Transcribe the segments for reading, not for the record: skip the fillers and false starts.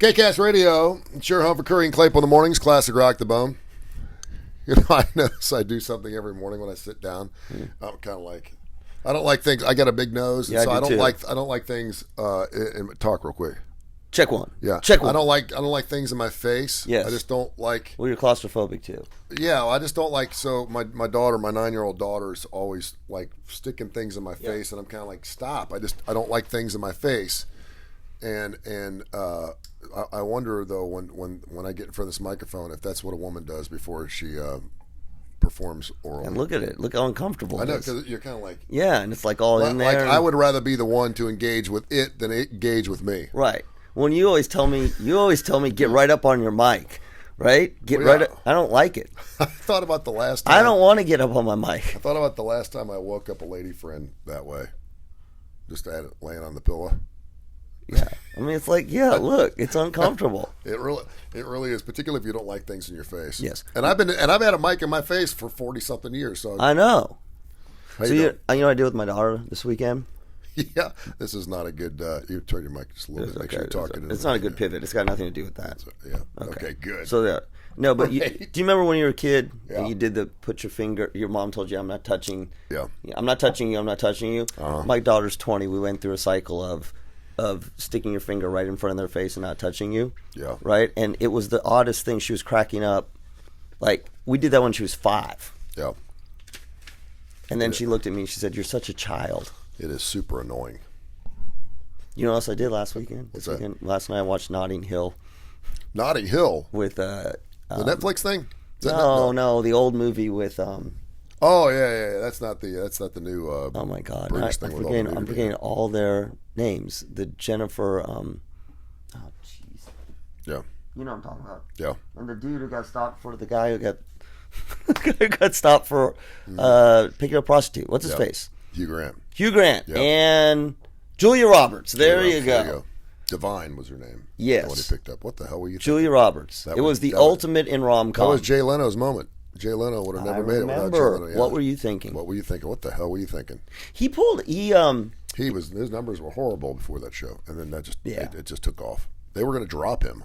KCast Radio, it's your home for Kurre and Klapow in the mornings, classic rock the bone. You know, I notice I do something every morning when I sit down. I'm kind of like, I don't like things. I got a big nose, Yeah, so I I do don't too. like things. Talk real quick. Check one. Yeah, Check one. I don't like things in my face. Yes. I just don't like. Well, you're claustrophobic too. Yeah, I just don't like. So my daughter, my 9-year-old daughter, is always like sticking things in my face, and I'm kind of like, stop. I don't like things in my face, and I wonder though when I get in front of this microphone if that's what a woman does before she performs oral. And look at it. Look how uncomfortable I know, it is. because you're kind of like, Yeah, and it's like all in like there. I would rather be the one to engage with it than it engage with me. Right. When you always tell me, get right up on your mic, right? Get Well, yeah. right up. I don't like it. I thought about the last time. I don't want to get up on my mic. I thought about the last time I woke up a lady friend that way, just had it laying on the pillow. Yeah. I mean, it's like, yeah, look, it's uncomfortable. It really is, particularly if you don't like things in your face. Yes. And I've had a mic in my face for 40-something years. So I know. how So you you doing? know what I did with my daughter this weekend? Yeah, this is not a good. You turn your mic just a little bit. Make sure you're talking. It's not a good pivot. It's got nothing to do with that. Yeah. Okay. Good. So there. No, but Right. do you remember when you were a kid Yeah. and you did the put your finger? Your mom told you, "I'm not touching." Yeah. I'm not touching you. I'm not touching you. Uh-huh. My daughter's 20. We went through a cycle of sticking your finger right in front of their face and not touching you. Yeah. Right. And it was the oddest thing. She was cracking up. Like we did that when she was 5. Yeah. And then she looked at me. She said, "You're such a child." It is super annoying. You know what else I did last weekend? What's that? Last night I watched Notting Hill Notting Hill, with the Netflix thing. Is that no, the old movie with Oh yeah. That's not the new. oh my god, British thing with all the I'm nudity. forgetting all their names. The Jennifer oh jeez. Yeah. You know what I'm talking about. Yeah. And the dude who got stopped for the guy who got stopped for picking up a prostitute. What's his Yeah. face? Hugh Grant. Hugh Grant Yep. and Julia Roberts. There you There go. Divine was her name. Yes. The one he picked up. What the hell were you? Julia Roberts. That It was- was the that was- ultimate in rom-com. That was Jay Leno's moment. Jay Leno would have never made it without Jay remember. Leno. Yeah. What were you thinking? What were you thinking? What the hell were you thinking? He His numbers were horrible before that show, and then that just Yeah. it just took off. They were going to drop him.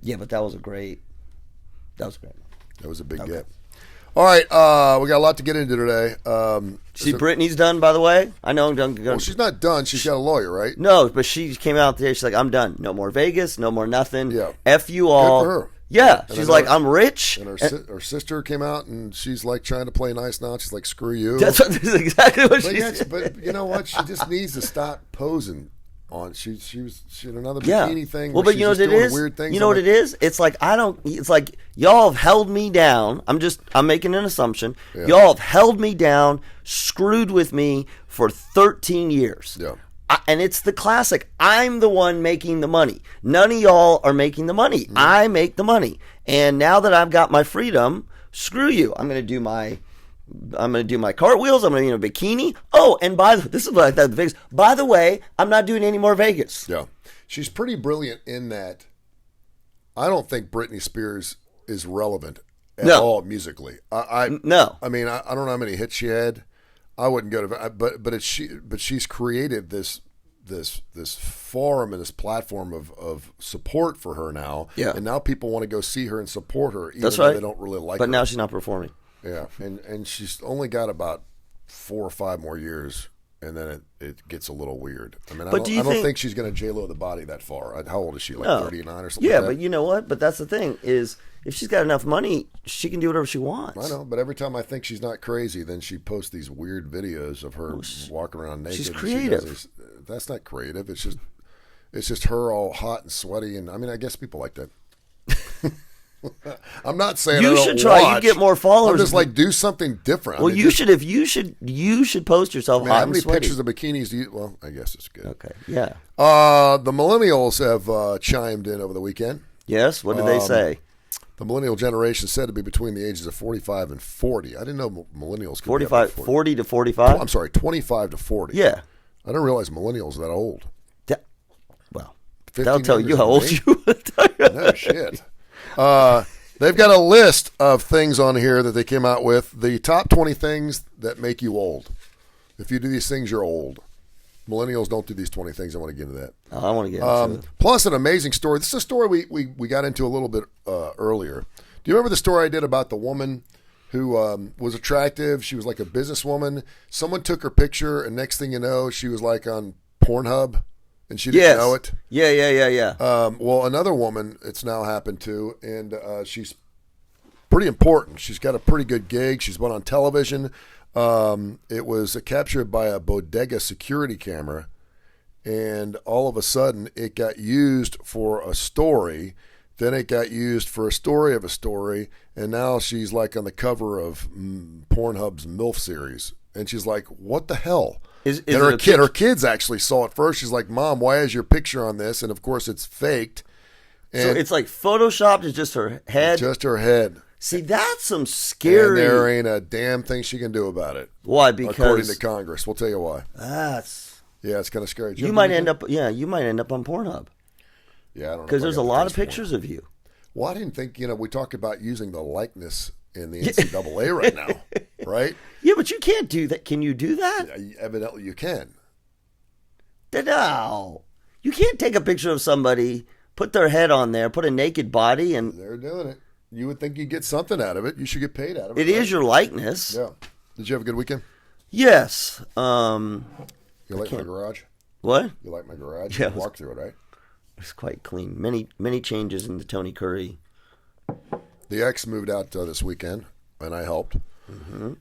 yeah, but that was great. That was a big get. All right, we got a lot to get into today. See, Brittany's done, by the way. I know I'm done. Well, she's not done. She's got a lawyer, right? No, but she came out today. She's like, I'm done. No more Vegas. No more nothing. Yeah. F you all. Good for her. Yeah. And She's I like, know- I'm rich. And her sister came out, and she's like trying to play nice now. She's like, screw you. That's exactly what But, she yeah, said. but you know what? She just needs to stop posing on. She had another Yeah. bikini thing. Well, where but you know she's what just it doing is? Weird things. You know I'm what like, it is? It's like it's like y'all have held me down. I'm making an assumption. Yeah. Y'all have held me down, screwed with me for 13 years. Yeah. And it's the classic. I'm the one making the money. None of y'all are making the money. I make the money. And now that I've got my freedom, screw you. I'm going to do my cartwheels. I'm going to be in a bikini. Oh, and this is what I thought the Vegas. By the way, I'm not doing any more Vegas. Yeah. She's pretty brilliant in that I don't think Britney Spears is relevant at all musically. No. I mean, I don't know how many hits she had. I wouldn't go to, but she's created this forum and this platform of support for her now. Yeah. And now people want to go see her and support her, even That's though right. they don't really like But her. now she's not performing. Yeah. And she's only got about 4 or 5 more years, and then it gets a little weird. I mean, But I do you don't think think she's going to J-Lo the body that far. How old is she? Like No. 39 or something Yeah, like that? but you know what? But that's the thing is, if she's got enough money, she can do whatever she wants. I know, but every time I think she's not crazy, then she posts these weird videos of her walking around naked. she's and creative. She does that's not creative. It's just her all hot and sweaty, and I mean, I guess people like that. I'm not saying You I don't should try. You watch. get more followers. I'm just like, do something different. Well, I mean, you should. If you should post yourself I mean, hot how and many sweaty. pictures of bikinis do you? Well, I guess it's good. Okay. Yeah. The millennials have chimed in over the weekend. Yes. What did they say? The millennial generation said to be between the ages of 45 and 40. I didn't know millennials could 45, be up to 40 to 45. I'm sorry, 25 to 40. Yeah. I didn't realize millennials are that old. Well, 15 that'll tell years you how older old than you are. No shit. They've got a list of things on here that they came out with. The top 20 things that make you old. If you do these things, you're old. Millennials don't do these 20 things. I want to get into that. I want to get into it. Plus, an amazing story. This is a story we got into a little bit earlier. Do you remember the story I did about the woman who was attractive? She was like a businesswoman. Someone took her picture, and next thing you know, she was like on Pornhub, and she didn't know it. Yeah. Well, another woman, it's now happened to, and she's pretty important. She's got a pretty good gig. She's been on television. It was captured by a bodega security camera, and all of a sudden it got used for a story. Then it got used for a story of a story, and now she's like on the cover of Pornhub's MILF series, and she's like, "What the hell?" And her kids actually saw it first. She's like, "Mom, why is your picture on this?" And of course, it's faked. And so it's like photoshopped. It's just her head. Just her head. See, that's some scary. And there ain't a damn thing she can do about it. Why? Because according to Congress, we'll tell you why. It's kind of scary. You might end up on Pornhub. Yeah, I don't know. Because there's a lot of pictures of you. Well, I didn't think, we talked about using the likeness in the NCAA right now, right? Yeah, but you can't do that. Can you do that? Evidently you can. No. You can't take a picture of somebody, put their head on there, put a naked body, and they're doing it. You would think you'd get something out of it. You should get paid out of it. It is your likeness. Yeah. Did you have a good weekend? Yes. You like my garage? What? You like my garage? Yeah. You walk through it, right? It's quite clean. Many changes in the Tony Curry. The ex moved out this weekend, and I helped. Mm-hmm.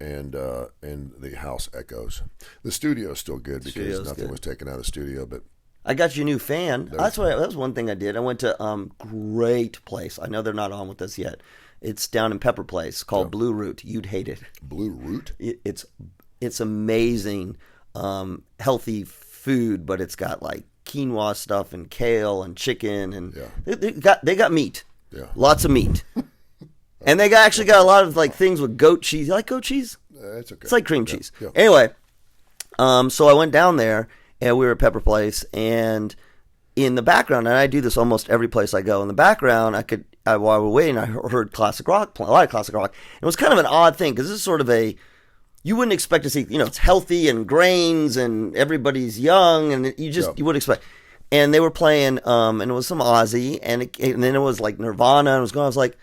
And the house echoes. The studio is still good because nothing was taken out of the studio, but I got you a new fan. That was one thing I did. I went to great place. I know they're not on with us yet. It's down in Pepper Place called Blue Root. You'd hate it. Blue Root? It's amazing, healthy food, but it's got like quinoa stuff and kale and chicken and they got meat. Yeah. Lots of meat. And they actually got a lot of like things with goat cheese. You like goat cheese? It's okay. It's like cream cheese. Yeah. Anyway, so I went down there and we were at Pepper Place, and in the background, and I do this almost every place I go, in the background, while we were waiting, I heard classic rock, a lot of classic rock. It was kind of an odd thing because this is sort of you wouldn't expect to see, it's healthy and grains and everybody's young, and you wouldn't expect. And they were playing, and it was some Ozzy, and then it was like Nirvana, and it was going. I was like,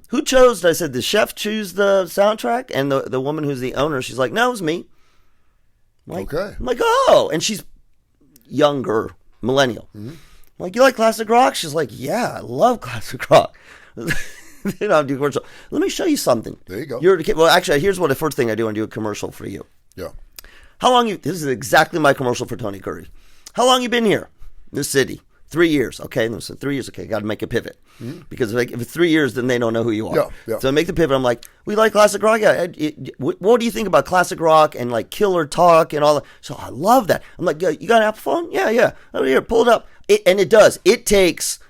who chose? I said, the chef choose the soundtrack, and the woman who's the owner, she's like, no, it was me. Okay. I'm like, oh, and she's younger, millennial. Mm-hmm. I'm like, you like classic rock? She's like, yeah, I love classic rock. Then I'll do commercial. Let me show you something. There you go. Well, actually, here's the first thing I do. I do a commercial for you. Yeah. This is exactly my commercial for Tony Curry. How long you been here? This city. 3 years. Okay. And so 3 years. Okay. Got to make a pivot. Mm-hmm. Because if it's 3 years, then they don't know who you are. Yeah. So I make the pivot. I'm like, we like classic rock. Yeah. What do you think about classic rock and like Killer Talk and all that? So I love that. I'm like, you got an Apple phone? Yeah. Over here, pull it up. And it does. It takes,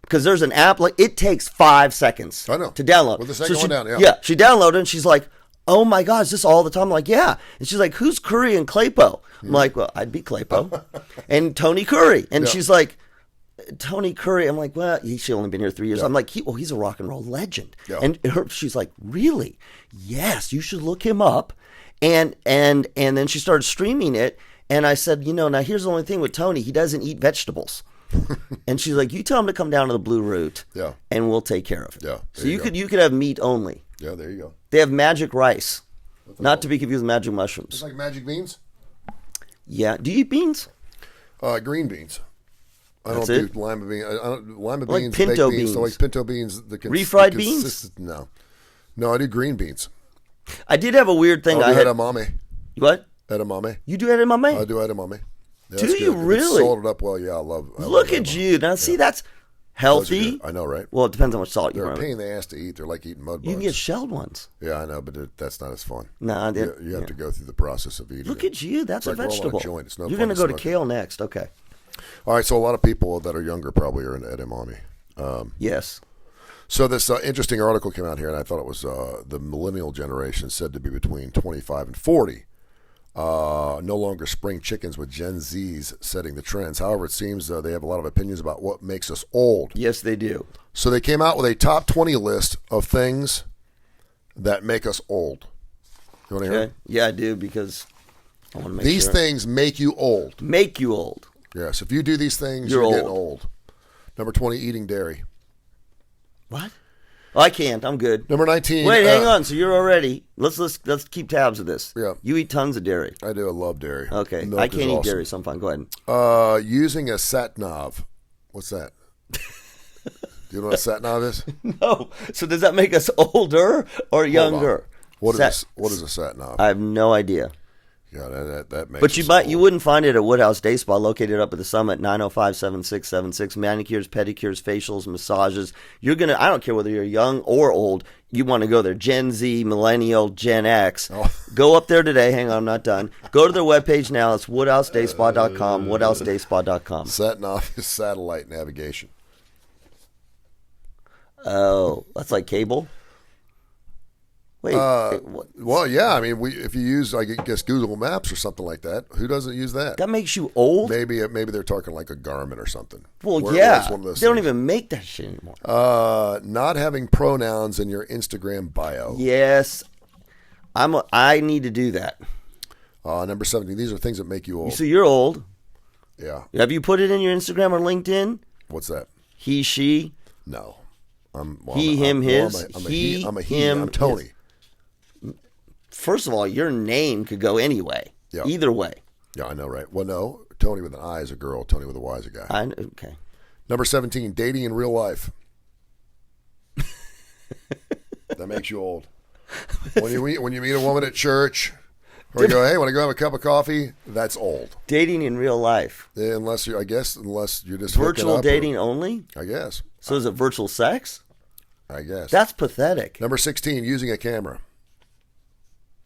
because there's an app, like it takes 5 seconds to download. With the second one down, Yeah. She downloaded and she's like, oh my God, is this all the time? I'm like, yeah. And she's like, who's Kurre and Klapow? I'm like, well, I'd be Klapow. And Tony Curry. And she's like, Tony Curry. I'm like, well, she's only been here 3 years. I'm like, he's a rock and roll legend. Yeah. And she's like, really? Yes, you should look him up. And then she started streaming it. And I said, now here's the only thing with Tony. He doesn't eat vegetables. And she's like, you tell him to come down to the Blue Root. Yeah. And we'll take care of it. Yeah. So you could have meat only. Yeah, there you go. They have magic rice. Not to be confused with magic mushrooms. It's like magic beans? Yeah. Do you eat beans? Green beans. I don't do lima beans. Lima like beans, pinto baked beans. So like pinto beans. Refried beans? No, I do green beans. I did have a weird thing. I do edamame. What? Edamame. You do edamame? I do edamame. Yeah, do you good. really? It's salted up well. Yeah, I love Look at you. Now, see, that's healthy. I know, right? Well, it depends on how much salt you They're put. a pain in the ass to eat. They're like eating mud bugs. You can get shelled ones. Yeah, I know, but that's not as fun. No, you have to go through the process of eating. Look at you. That's a vegetable. It's no You're going to go to kale next. Okay. All right, so a lot of people that are younger probably are into edamame. Yes. So this interesting article came out here, and I thought it was the millennial generation said to be between 25 and 40. No longer spring chickens, with Gen Zs setting the trends. However, it seems they have a lot of opinions about what makes us old. Yes, they do. So they came out with a top 20 list of things that make us old. You want to hear it? Yeah, I do, because I want to make These sure. things make you old. Make you old. Yes, if you do these things, You're you're getting old. old. Number 20, eating dairy. What? Oh, I can't. I'm good. Number 19. Wait, hang on. So you're already. Let's keep tabs of this. Yeah. You eat tons of dairy. I do. I love dairy. Okay. Milk I can't is eat awesome. dairy, so I'm fine. Go ahead. Using a sat nav. What's that? Do you know what a sat nav is? No. So does that make us older or younger? What is a sat nav? I have no idea. Yeah, that makes. But us you old. wouldn't find it at Woodhouse Day Spa, located up at the Summit, 905-7676. Manicures, pedicures, facials, massages. You're gonna. I don't care whether you're young or old. You want to go there. Gen Z, Millennial, Gen X. Oh. Go up there today. Hang on, I'm not done. Go to their webpage now. It's woodhousedayspa.com. Woodhousedayspa.com. Sat nav is satellite navigation. Oh, that's like cable. Wait. What? Well, yeah. I mean, if you use, I guess, Google Maps or something like that, who doesn't use that? That makes you old? Maybe they're talking like a Garmin or something. Well, Where yeah. it's one of those They don't things. even make that shit anymore. Not having pronouns in your Instagram bio. Yes. I need to do that. Number 17. These are things that make you old. So you're old. Yeah. Have you put it in your Instagram or LinkedIn? What's that? He, she. No. He, him, his. I'm a He, he. him, I'm Tony. his. First of all, your name could go anyway. Yeah. Either way. Yeah, I know, right? Well, no. Tony with an I is a girl. Tony with a Y is a guy. Okay. Number 17. Dating in real life. That makes you old. When you meet a woman at church, or you go, hey, want to go have a cup of coffee? That's old. Dating in real life. Unless you're just hooking Virtual up dating only? I guess. So is it virtual sex? I guess. That's pathetic. Number 16. Using a camera.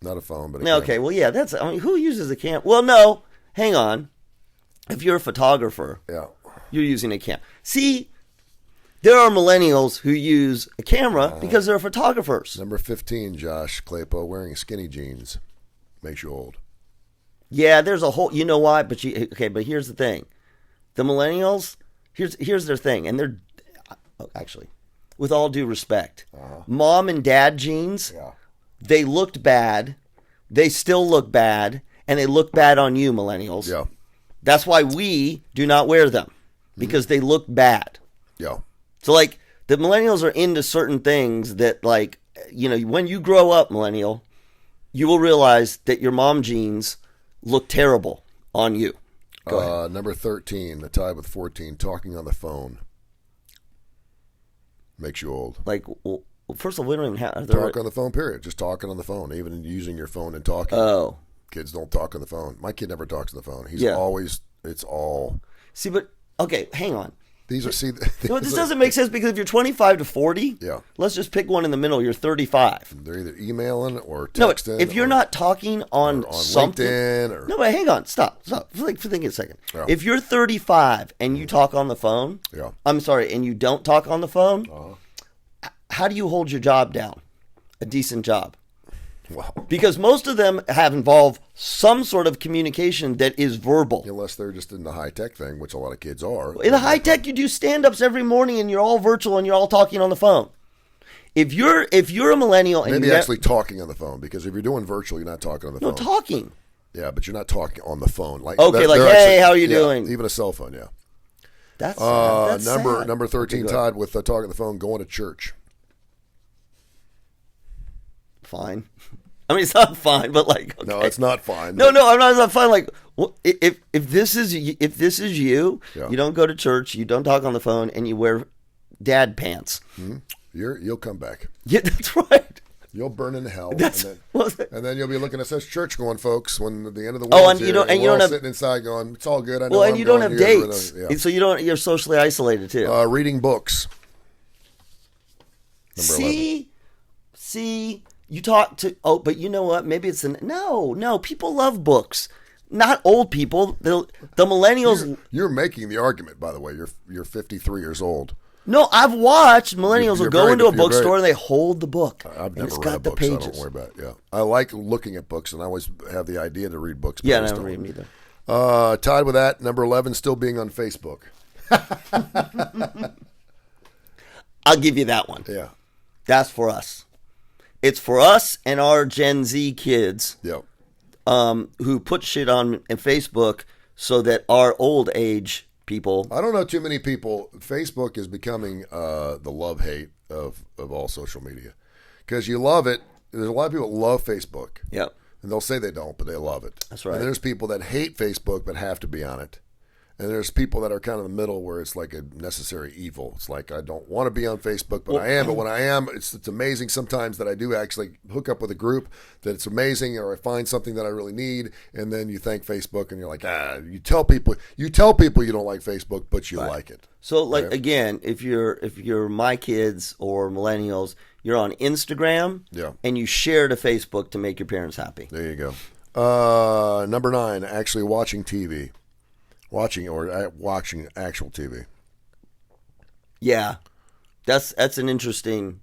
Not a phone, but a No, camera. okay, well, yeah, who uses a camera? Well, no, hang on. If you're a photographer, Yeah. you're using a camera. See, there are millennials who use a camera because they're photographers. Number 15, Josh Klapow, wearing skinny jeans. Makes you old. Yeah, there's a whole. You know why? But here's the thing: the millennials. Here's their thing, and they're actually, with all due respect, mom and dad jeans. Yeah. They looked bad. They still look bad, and they look bad on you, millennials. Yeah. That's why we do not wear them because they look bad. Yeah. So, like, the millennials are into certain things that, like, when you grow up, millennial, you will realize that your mom jeans look terrible on you. Go ahead. Number 13, the tie with 14, talking on the phone. Makes you old. Like, well, first of all, we don't even have... Talk on the phone, period. Just talking on the phone, even using your phone and talking. Oh. Kids don't talk on the phone. My kid never talks on the phone. He's Yeah. always, it's all... See, but, okay, hang on. These are, This doesn't make sense because if you're 25 to 40, Yeah. let's just pick one in the middle. You're 35. They're either emailing or No, texting. if you're or not talking on something... LinkedIn or... No, but hang on. Stop. Think a second. Yeah. If you're 35 and you talk on the phone... Yeah. I'm sorry, and you don't talk on the phone... How do you hold your job down? A decent job. Well, Because most of them have involved some sort of communication that is verbal. unless they're just in the high-tech thing, which a lot of kids are. In the high tech, you do stand-ups every morning and you're all virtual and you're all talking on the phone. If you're a millennial and Maybe you're actually talking on the phone, because if you're doing virtual, you're not talking on the phone. talking. Yeah, but you're not talking on the phone. Like Okay, like, they're hey, how are you doing? Even a cell phone, yeah. That's Number sad. 13, Okay, go ahead. tied with talking on the phone, going to church. Fine. I mean, it's not fine, but like, okay. No, it's not fine. No, I'm not. It's not fine. Like, well, if this is you, Yeah. you don't go to church, you don't talk on the phone, and you wear dad pants. You'll come back. Yeah, that's right. You'll burn in hell. That's and then you'll be looking at such church going, folks, when the end of the Oh, world's and you here, don't- and you we're don't all have- sitting inside going, it's all good. I know well, and I'm you don't going, have you're dates, yeah. so you're socially isolated too. Reading books. Number 11. See, you talk to. Oh, but you know what? Maybe it's no. People love books, not old people. The millennials. You're making the argument, by the way. You're 53 years old. No, I've watched millennials You're will go very- into a you're bookstore very- and they hold the book. I've and never it's read got a the book, so I pages. don't worry about it. Yeah, I like looking at books, and I always have the idea to read books. But Yeah, I I just don't don't. read them either. Tied with that, number 11, still being on Facebook. I'll give you that one. Yeah, That's for us. It's for us and our Gen Z kids. yeah. who put shit on Facebook so that our old age people. I don't know too many people. Facebook is becoming the love-hate of all social media because you love it. There's a lot of people that love Facebook. Yep. And they'll say they don't, but they love it. That's right. And there's people that hate Facebook but have to be on it. And there's people that are kind of in the middle where it's like a necessary evil. It's like I don't want to be on Facebook, but I am. But when I am, it's amazing sometimes that I do actually hook up with a group that it's amazing, or I find something that I really need, and then you thank Facebook and you're like, you tell people you don't like Facebook, but you like it. So again, if you're my kids or millennials, you're on Instagram, and you share to Facebook to make your parents happy. There you go. Number 9, actually watching TV. Watching actual TV. Yeah, that's an interesting.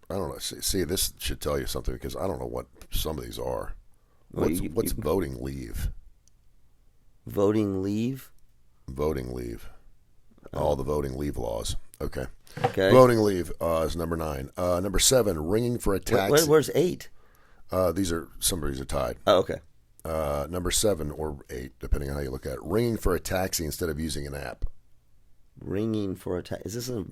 I don't know. See, this should tell you something because I don't know what some of these are. What's voting leave? Voting leave? Voting leave. All the voting leave laws. Okay. Voting leave is number 9. Number 7, ringing for a taxi. Where's 8? Some of these are tied. Oh, okay. Number 7 or 8, depending on how you look at it. Ringing for a taxi instead of using an app. Ringing for a taxi. Is this a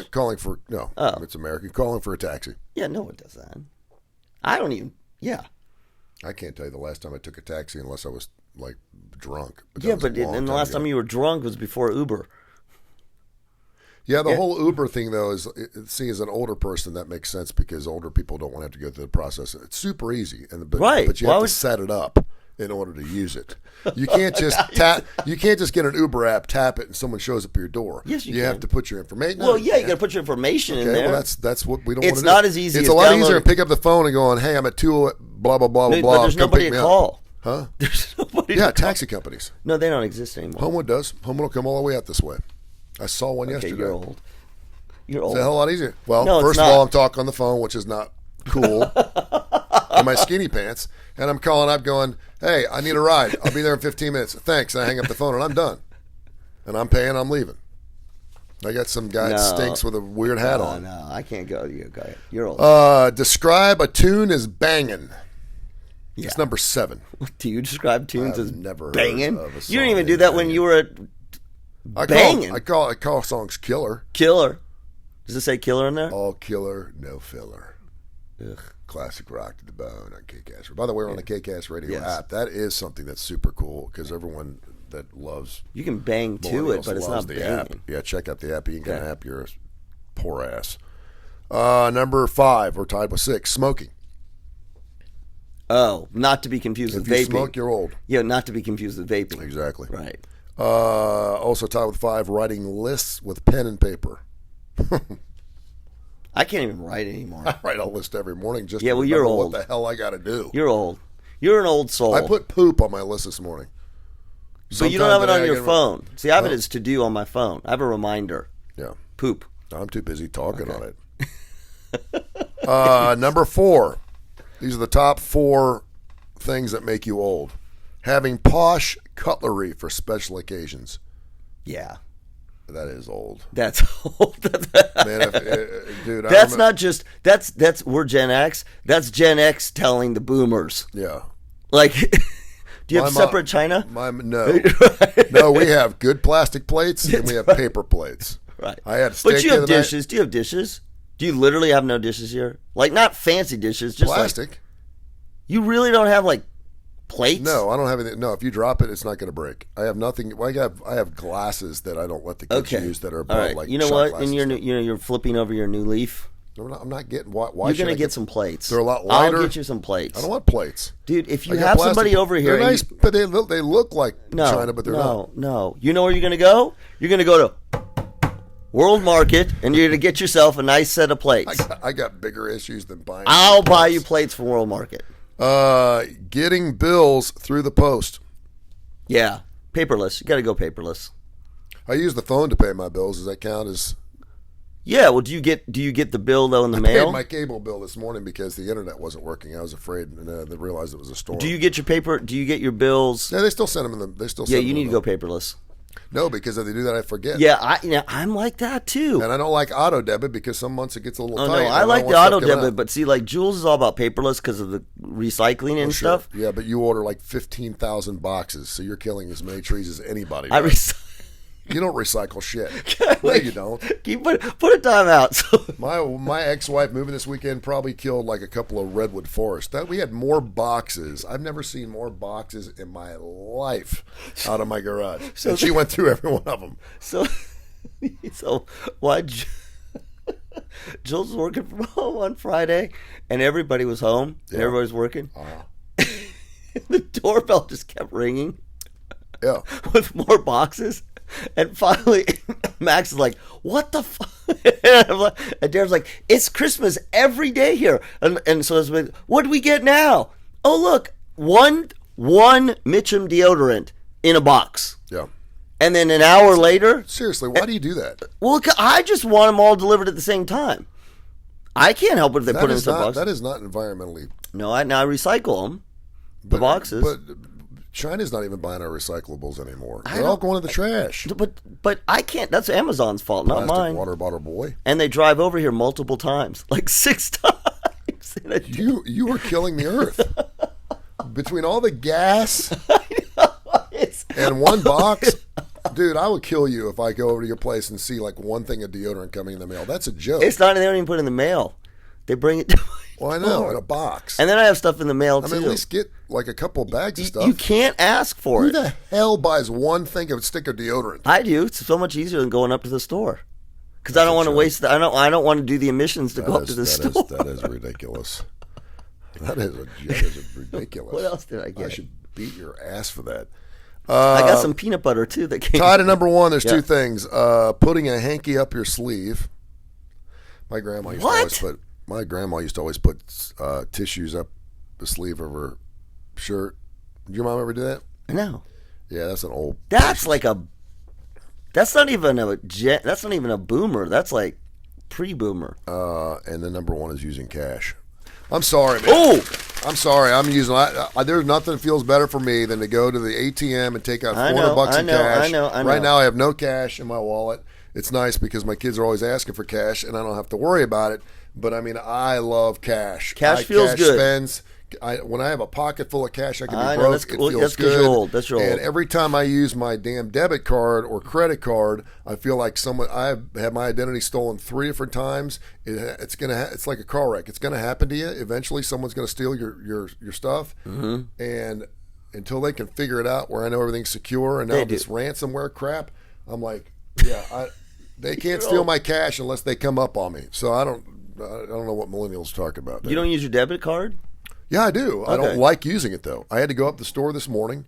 calling for no? Oh. It's American. Calling for a taxi. Yeah, no one does that. I don't even. Yeah. I can't tell you the last time I took a taxi unless I was like drunk. But the last time you were drunk was before Uber. Yeah, the whole Uber thing, though, is, as an older person, that makes sense because older people don't want to have to go through the process. It's super easy, but you have to set it up in order to use it. You can't just You can't just get an Uber app, tap it, and someone shows up at your door. Yes, you can. You have to put your information. Well, you got to put your information in there. Well, that's what we don't want to do. It's not as easy. It's a lot easier to pick up the phone and go on, hey, I'm at 2, blah blah blah blah blah. But there's nobody to call. Huh? There's nobody. Taxi companies. No, they don't exist anymore. Homewood does. Homewood will come all the way out this way. I saw one yesterday. You're old. You're old. It's a hell lot easier. Well, first of all, I'm talking on the phone, which is not cool. In my skinny pants, and I'm calling up, going, "Hey, I need a ride. I'll be there in 15 minutes. Thanks." And I hang up the phone, and I'm done. And I'm paying. I'm leaving. I got some guy that stinks with a weird hat on. No, I can't go. You're old. Describe a tune as banging. Yeah. It's number 7. Do you describe tunes as never banging? Heard of a song you didn't even do that when you were at banging. I call songs killer. Killer. Does it say killer in there? All killer, no filler. Ugh. Classic rock to the bone on KCast. By the way, we're on the KCast radio app. That is something that's super cool because everyone that loves you can bang to it, but it's not the banging. app. Yeah, check out the app. You can get an app. You're a poor ass. Number 5, we're tied with 6. Smoking. Oh, not to be confused with vaping. If you smoke, you're old. Yeah, not to be confused with vaping. Exactly. Right. Also tied with 5, writing lists with pen and paper. I can't even write anymore. I write a list every morning just to you're remember old. what the hell I got to do. You're old. You're an old soul. I put poop on my list this morning. But you don't have it on your phone. See, I have it as to do on my phone. I have a reminder. Yeah. Poop. I'm too busy talking on it. Number 4. These are the top 4 things that make you old. Having posh cutlery for special occasions. Yeah. That is old. That's old. Man, dude, that's not just that's we're Gen X. That's Gen X telling the boomers. Yeah. Like, do you have separate china? No. No, we have good plastic plates and we have paper plates. Right. I had steak. But you have dishes. Do you have dishes? Do you literally have no dishes here? Like, not fancy dishes, just plastic. Like, you really don't have like plates? No, I don't have anything. No, if you drop it, it's not going to break. I have nothing. I have glasses that I don't let the kids use that are above, like you know what? And you're flipping over your new leaf. I'm not getting. Why you're going to get some plates? They're a lot lighter. I'll get you some plates. I don't want plates, dude. If you have somebody over here, they're nice, but they look like China, but they're not. No, you know where you're going to go? You're going to go to World Market, and you're going to get yourself a nice set of plates. I got bigger issues than buying. I'll buy you plates from World Market. Getting bills through the post. Yeah, paperless. You got to go paperless. I use the phone to pay my bills. Does that count as? Yeah. Well, do you get the bill though in the mail? I paid my cable bill this morning because the internet wasn't working. I was afraid, and they realized it was a storm. Do you get your paper? Do you get your bills? Yeah, they still send them in the. They still. Yeah, you need to go paperless. No, because if they do that, I forget. Yeah, I'm like that too. And I don't like auto debit because some months it gets a little Oh tight. no, I don't like want the stuff auto giving debit, out. but see, like Jules is all about paperless because of the recycling and Sure. stuff. Yeah, but you order like 15,000 boxes, so you're killing as many trees as anybody. I does. You don't recycle shit. No, you don't. Put a time out. So. My ex-wife moving this weekend probably killed like a couple of redwood forests. That we had more boxes. I've never seen more boxes in my life out of my garage. And she went through every one of them. So why? Jules was working from home on Friday, and everybody was home. And everybody was working. The doorbell just kept ringing. Yeah. With more boxes. And finally, Max is like, "What the fuck?" And Darren's like, "It's Christmas every day here." And so it's like, "What do we get now?" Oh, look, one Mitchum deodorant in a box. Yeah. And then an hour later, Seriously, why do you do that? well, I just want them all delivered at the same time. I can't help it if they put it in some box. That is not environmentally. No, I recycle them, the boxes. But China's not even buying our recyclables anymore. They're all going to the trash. But I can't. That's Amazon's fault, not Plastic mine. water bottle boy. And they drive over here multiple times, like 6 times. You were killing the earth. Between all the gas and one box, dude, I would kill you if I go over to your place and see like one thing of deodorant coming in the mail. That's a joke. It's not. They don't even put it in the mail. They bring it. Well, I know, in a box. And then I have stuff in the mail I too. mean, at least get like a couple of bags of stuff. You can't ask for Who it. the hell buys one thing of stick of deodorant? I do. It's so much easier than going up to the store. Because I don't want to waste. I don't want to do the emissions to go up to the store. That is ridiculous. That is ridiculous. What else did I get? I should beat your ass for that. I got some peanut butter too that came. Tied to number one, there's two things. Putting a hanky up your sleeve. My grandma used to always put tissues up the sleeve of her shirt. Did your mom ever do that? No. Yeah, that's an old. That's like a. That's not even a boomer. That's like pre-boomer. And the number one is using cash. I'm sorry, man. Oh, I'm sorry. I'm using. There's nothing that feels better for me than to go to the ATM and take out $400 in cash. I know. Right now, I have no cash in my wallet. It's nice because my kids are always asking for cash, and I don't have to worry about it. But I mean, I love cash. Cash feels good. Spends. When I have a pocket full of cash, I can be know, broke. It feels that's good. You're old. That's your old. And every time I use my damn debit card or credit card, I feel like I've had my identity stolen 3 different times. It's like a car wreck. It's gonna happen to you eventually. Someone's gonna steal your stuff, and until they can figure it out, where I know everything's secure, and now this ransomware crap, I'm like, they can't steal my cash unless they come up on me. So I don't know what millennials talk about. You don't use your debit card? Yeah, I do. Okay. I don't like using it, though. I had to go up the store this morning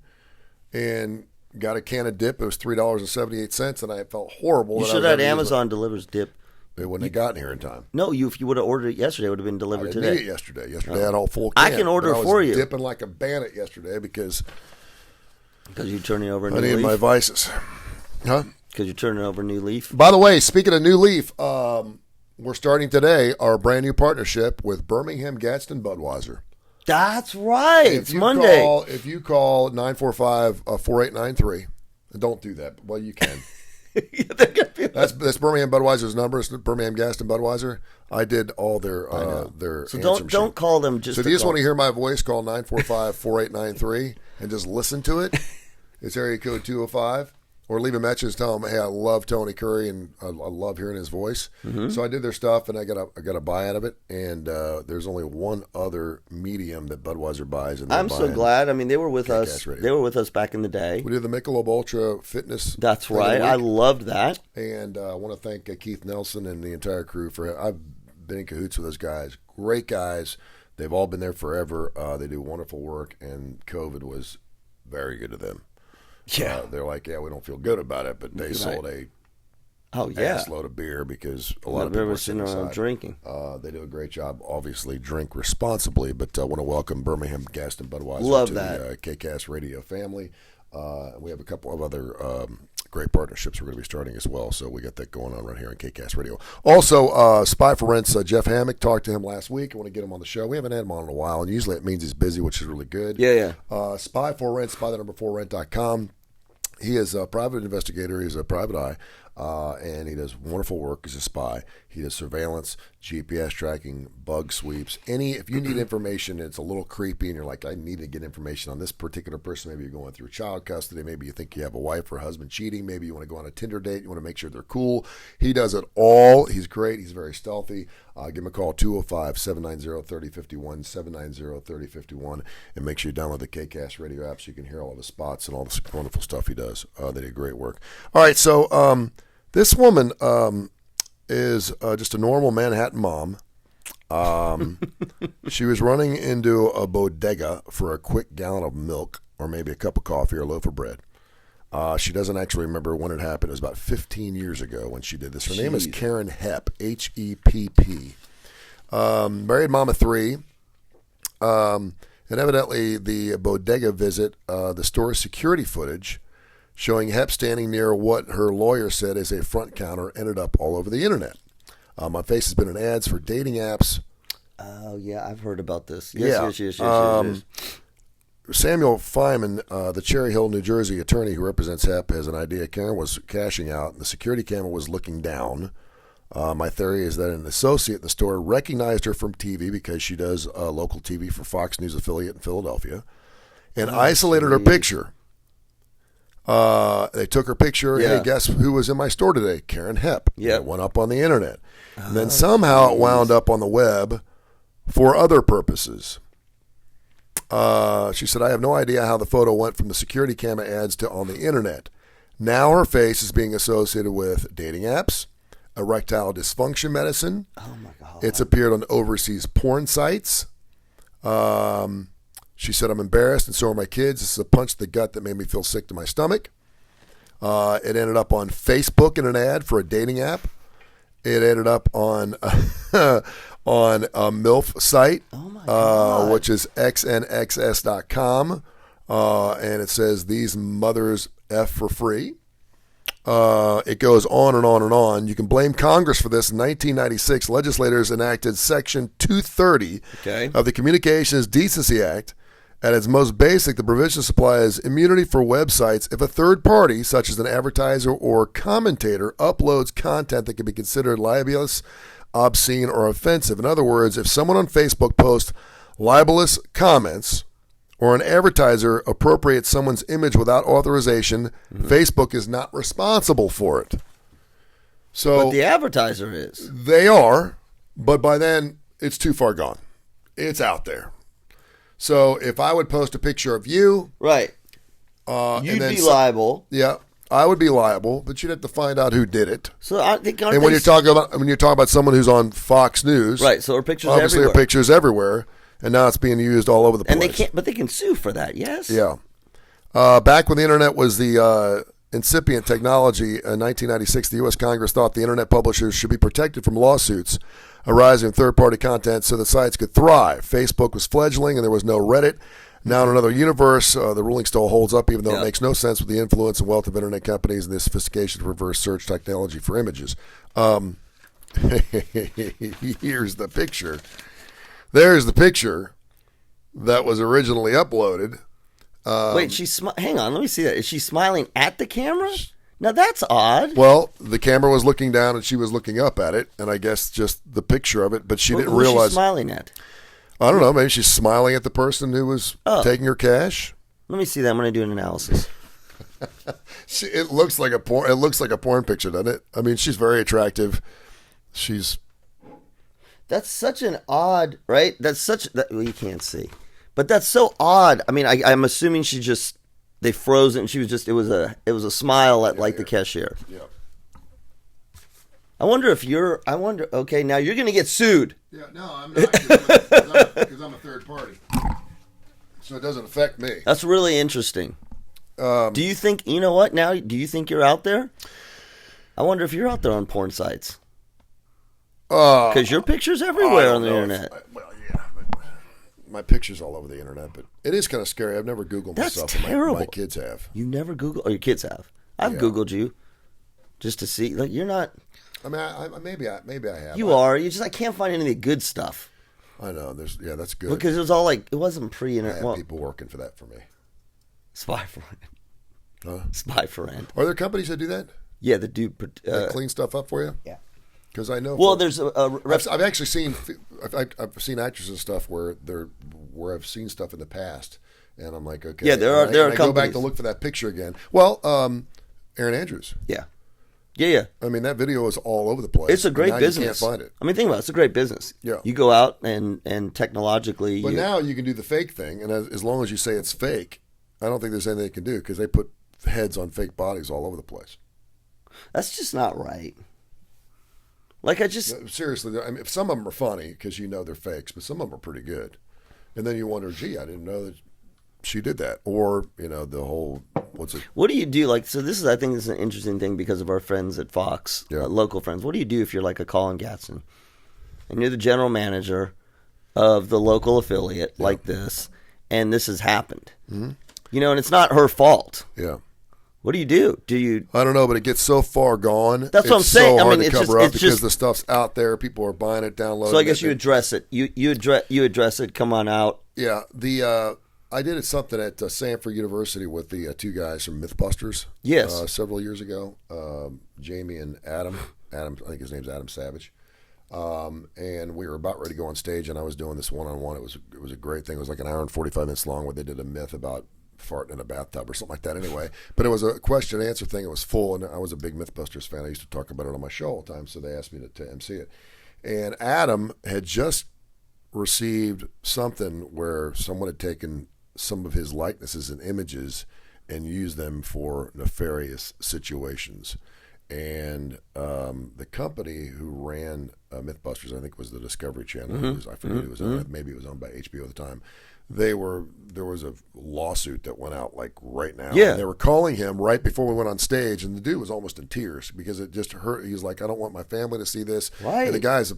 and got a can of dip. It was $3.78, and I felt horrible. You should have had Amazon delivers dip. They wouldn't have gotten here in time. No, if you would have ordered it yesterday, it would have been delivered today. I didn't need it yesterday. Yesterday I had a whole full can. I can order it for you. I was dipping like a bandit yesterday because you're turning over a new I needed leaf? my vices. Huh? Because you're turning over a new leaf? By the way, speaking of new leaf, we're starting today our brand new partnership with Birmingham Gadsden Budweiser. That's right. It's Monday. If you call 945-4893, don't do that. Well, you can. That's Birmingham Budweiser's number. It's Birmingham Gadsden Budweiser. I did all their So don't call them just. So if you just want to hear my voice, call 945-4893 and just listen to it. It's area code 205. Or leave a message, tell them, hey, I love Tony Curry and I love hearing his voice. Mm-hmm. So I did their stuff and I got a buy out of it. And there's only one other medium that Budweiser buys. And I'm so glad. I mean, they were with KCast us. Radio. They were with us back in the day. We did the Michelob Ultra Fitness. That's right. I loved that. And I want to thank Keith Nelson and the entire crew I've been in cahoots with those guys. Great guys. They've all been there forever. They do wonderful work, and COVID was very good to them. Yeah, they're like, we don't feel good about it, but they sold a ass load of beer because a lot of people are sitting around drinking. They do a great job. Obviously, drink responsibly, but I want to welcome Birmingham Gadsden Budweiser to the KCast Radio family. We have a couple of other great partnerships we're going to be starting as well, so we got that going on right here on KCast Radio. Also, Spy for Rent's Jeff Hammock, talked to him last week. I want to get him on the show. We haven't had him on in a while, and usually it means he's busy, which is really good. Yeah. Spy for Rent, spy4rent.com. He is a private investigator. He's a private eye, and he does wonderful work as a spy. He does surveillance, GPS tracking, bug sweeps. If you need information, it's a little creepy, and you're like, I need to get information on this particular person. Maybe you're going through child custody. Maybe you think you have a wife or husband cheating. Maybe you want to go on a Tinder date. You want to make sure they're cool. He does it all. He's great. He's very stealthy. Give him a call, 205-790-3051, 790-3051, and make sure you download the KCast radio app so you can hear all of his spots and all the wonderful stuff he does. They do great work. All right, so this woman is just a normal Manhattan mom. She was running into a bodega for a quick gallon of milk or maybe a cup of coffee or a loaf of bread. She doesn't actually remember when it happened. It was about 15 years ago when she did this. Her name is Karen Hepp, H-E-P-P. Married mom of 3. And evidently the bodega visit, the store's security footage showing Hepp standing near what her lawyer said is a front counter ended up all over the internet. My face has been in ads for dating apps. Oh, yeah, I've heard about this. Yes. Samuel Feynman, the Cherry Hill, New Jersey attorney who represents Hepp, has an idea Karen was cashing out, and the security camera was looking down. My theory is that an associate in the store recognized her from TV because she does local TV for Fox News affiliate in Philadelphia, and isolated her picture. They took her picture. Yeah. Hey, guess who was in my store today? Karen Hepp. Yeah. It went up on the internet. And then somehow it wound up on the web for other purposes. She said, I have no idea how the photo went from the security camera ads to on the internet. Now her face is being associated with dating apps, erectile dysfunction medicine. Oh, my God. It's appeared on overseas porn sites. She said, I'm embarrassed, and so are my kids. This is a punch to the gut that made me feel sick to my stomach. It ended up on Facebook in an ad for a dating app. It ended up on on a MILF site, which is xnxs.com, and it says, these mothers F for free. It goes on and on and on. You can blame Congress for this. In 1996, legislators enacted Section 230 of the Communications Decency Act. At its most basic, the provision supplies immunity for websites if a third party, such as an advertiser or commentator, uploads content that can be considered libelous, obscene, or offensive. In other words, if someone on Facebook posts libelous comments or an advertiser appropriates someone's image without authorization, Facebook is not responsible for it. So, but the advertiser is. They are, but by then, it's too far gone. It's out there. So if I would post a picture of you, right, you'd be liable. Yeah, I would be liable, but you'd have to find out who did it. So I think, and when you're talking about someone who's on Fox News, right? So her pictures obviously everywhere. Her pictures everywhere, and now it's being used all over the place. And they can't, but they can sue for that. Yes. Yeah. Back when the internet was the incipient technology in 1996, the U.S. Congress thought the internet publishers should be protected from lawsuits arising from third-party content so that sites could thrive. Facebook was fledgling and there was no Reddit. Now in another universe, the ruling still holds up, even though it makes no sense with the influence and wealth of internet companies and the sophistication of reverse search technology for images. Here's the picture. There's the picture that was originally uploaded. Wait, hang on, let me see that. Is she smiling at the camera? Now that's odd. Well, the camera was looking down and she was looking up at it, and I guess just the picture of it, but she didn't realize. Who's she smiling at? I don't know. Maybe she's smiling at the person who was taking her cash. Let me see that. I'm going to do an analysis. It looks like a porn. It looks like a porn picture, doesn't it? I mean, she's very attractive. That's such an odd, right? Well, you can't see, but that's so odd. I mean, I'm assuming they froze it, and she was just. It was a smile at the cashier. Yeah. I wonder. Okay, now you're going to get sued. Yeah, no, I'm not, because I'm a third party, so it doesn't affect me. That's really interesting. Do you think, you know what, now, do you think you're out there? I wonder if you're out there on porn sites. Because your picture's everywhere on the internet. My picture's all over the internet, but it is kind of scary. I've never Googled myself. That's terrible. My kids have. You never Googled, or your kids have. I've Googled you just to see, you're not. I mean, maybe I have. You are. I can't find any of the good stuff. I know. That's good. Because it was all it wasn't pre-internet. I have people working for that for me. Spy for it. Spy for rent. Are there companies that do that? Yeah, that do. They clean stuff up for you? Yeah. Because I know. Well, there's I've actually seen. I've seen actors and stuff where I've seen stuff in the past, and I'm like, okay. Yeah, there are companies. I go back companies. to look for that picture again. Well, Aaron Andrews. Yeah. Yeah. I mean, that video is all over the place. It's a great business. You can't find it. I mean, think about it. It's a great business. Yeah. You go out and technologically. But now you can do the fake thing, and as long as you say it's fake, I don't think there's anything they can do because they put heads on fake bodies all over the place. That's just not right. Like Seriously, I mean, some of them are funny because you know they're fakes, but some of them are pretty good. And then you wonder, gee, I didn't know that she did that. Or, the whole, what's it? What do you do? Like, so this is, I think this is an interesting thing because of our friends at Fox, local friends. What do you do if you're like a Colin Gatson and you're the general manager of the local affiliate like this, and this has happened? Mm-hmm. And it's not her fault. Yeah. What do you do? Do you? I don't know, but it gets so far gone. That's what I'm saying. So hard I mean, to cover up because the stuff's out there. People are buying it, downloading it. So I guess you address it. You address it. Come on out. Yeah. I did something at Sanford University with the two guys from MythBusters. Yes. Several years ago, Jamie and Adam. I think his name's Adam Savage. And we were about ready to go on stage, and I was doing this one-on-one. It was a great thing. It was like an hour and 45 minutes long where they did a myth about farting in a bathtub or something like that anyway. But it was a question and answer thing. It was full, and I was a big MythBusters fan. I used to talk about it on my show all the time, so they asked me to MC it. And Adam had just received something where someone had taken some of his likenesses and images and used them for nefarious situations. And the company who ran MythBusters, I think, was the Discovery Channel. I forget who it was on. Maybe it was owned by HBO at the time. There was a lawsuit that went out like right now. Yeah. And they were calling him right before we went on stage, and the dude was almost in tears because it just hurt. He's like, I don't want my family to see this. Right. And the guy's a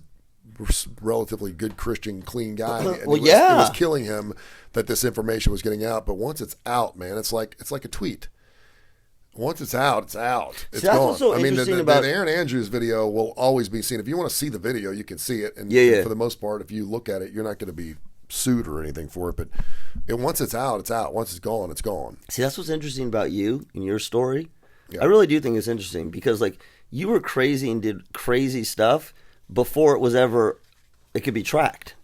relatively good Christian, clean guy. And Well, it was killing him that this information was getting out. But once it's out, man, it's like a tweet. Once it's out, it's out. It's that's gone. what's so interesting about the Aaron Andrews video will always be seen. If you want to see the video, you can see it. And for the most part, if you look at it, you're not going to be sued or anything for it. But once it's out, it's out. Once it's gone, it's gone. See, that's what's interesting about you and your story. Yeah. I really do think it's interesting because, like, you were crazy and did crazy stuff before it could be tracked.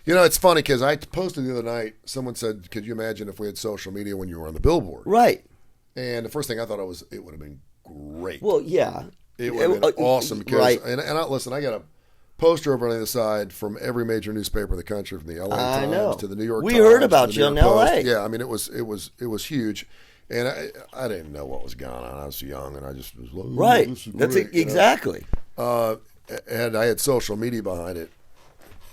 It's funny because I posted the other night. Someone said, "Could you imagine if we had social media when you were on the billboard?" Right. And the first thing I thought it would have been great. Well, yeah, it would have been awesome because, right. and I got a poster over on the other side from every major newspaper in the country, from the LA Times to the New York Times. We heard about you in LA. Yeah, I mean it was huge, and I didn't know what was going on. I was young, and I just was like, right. This is That's great, exactly. And I had social media behind it.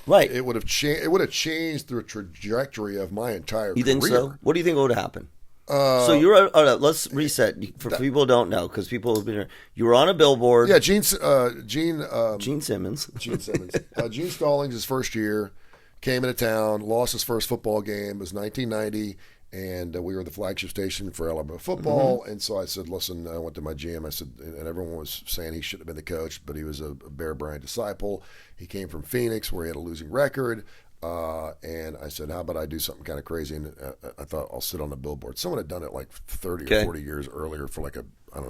Right. It would have changed the trajectory of my entire career. You think so? What do you think would have happened? So you're let's reset for people who don't know, because people have been. You were on a billboard. Yeah, Gene Simmons. Gene Stallings, his first year, came into town, lost his first football game. It was 1990, and we were the flagship station for Alabama football. Mm-hmm. And so I said, listen, I went to my GM. I said, and everyone was saying he shouldn't have been the coach, but he was a Bear Bryant disciple. He came from Phoenix, where he had a losing record. And I said, how about I do something kind of crazy? And I thought, I'll sit on the billboard. Someone had done it like 30 or 40 years earlier for like a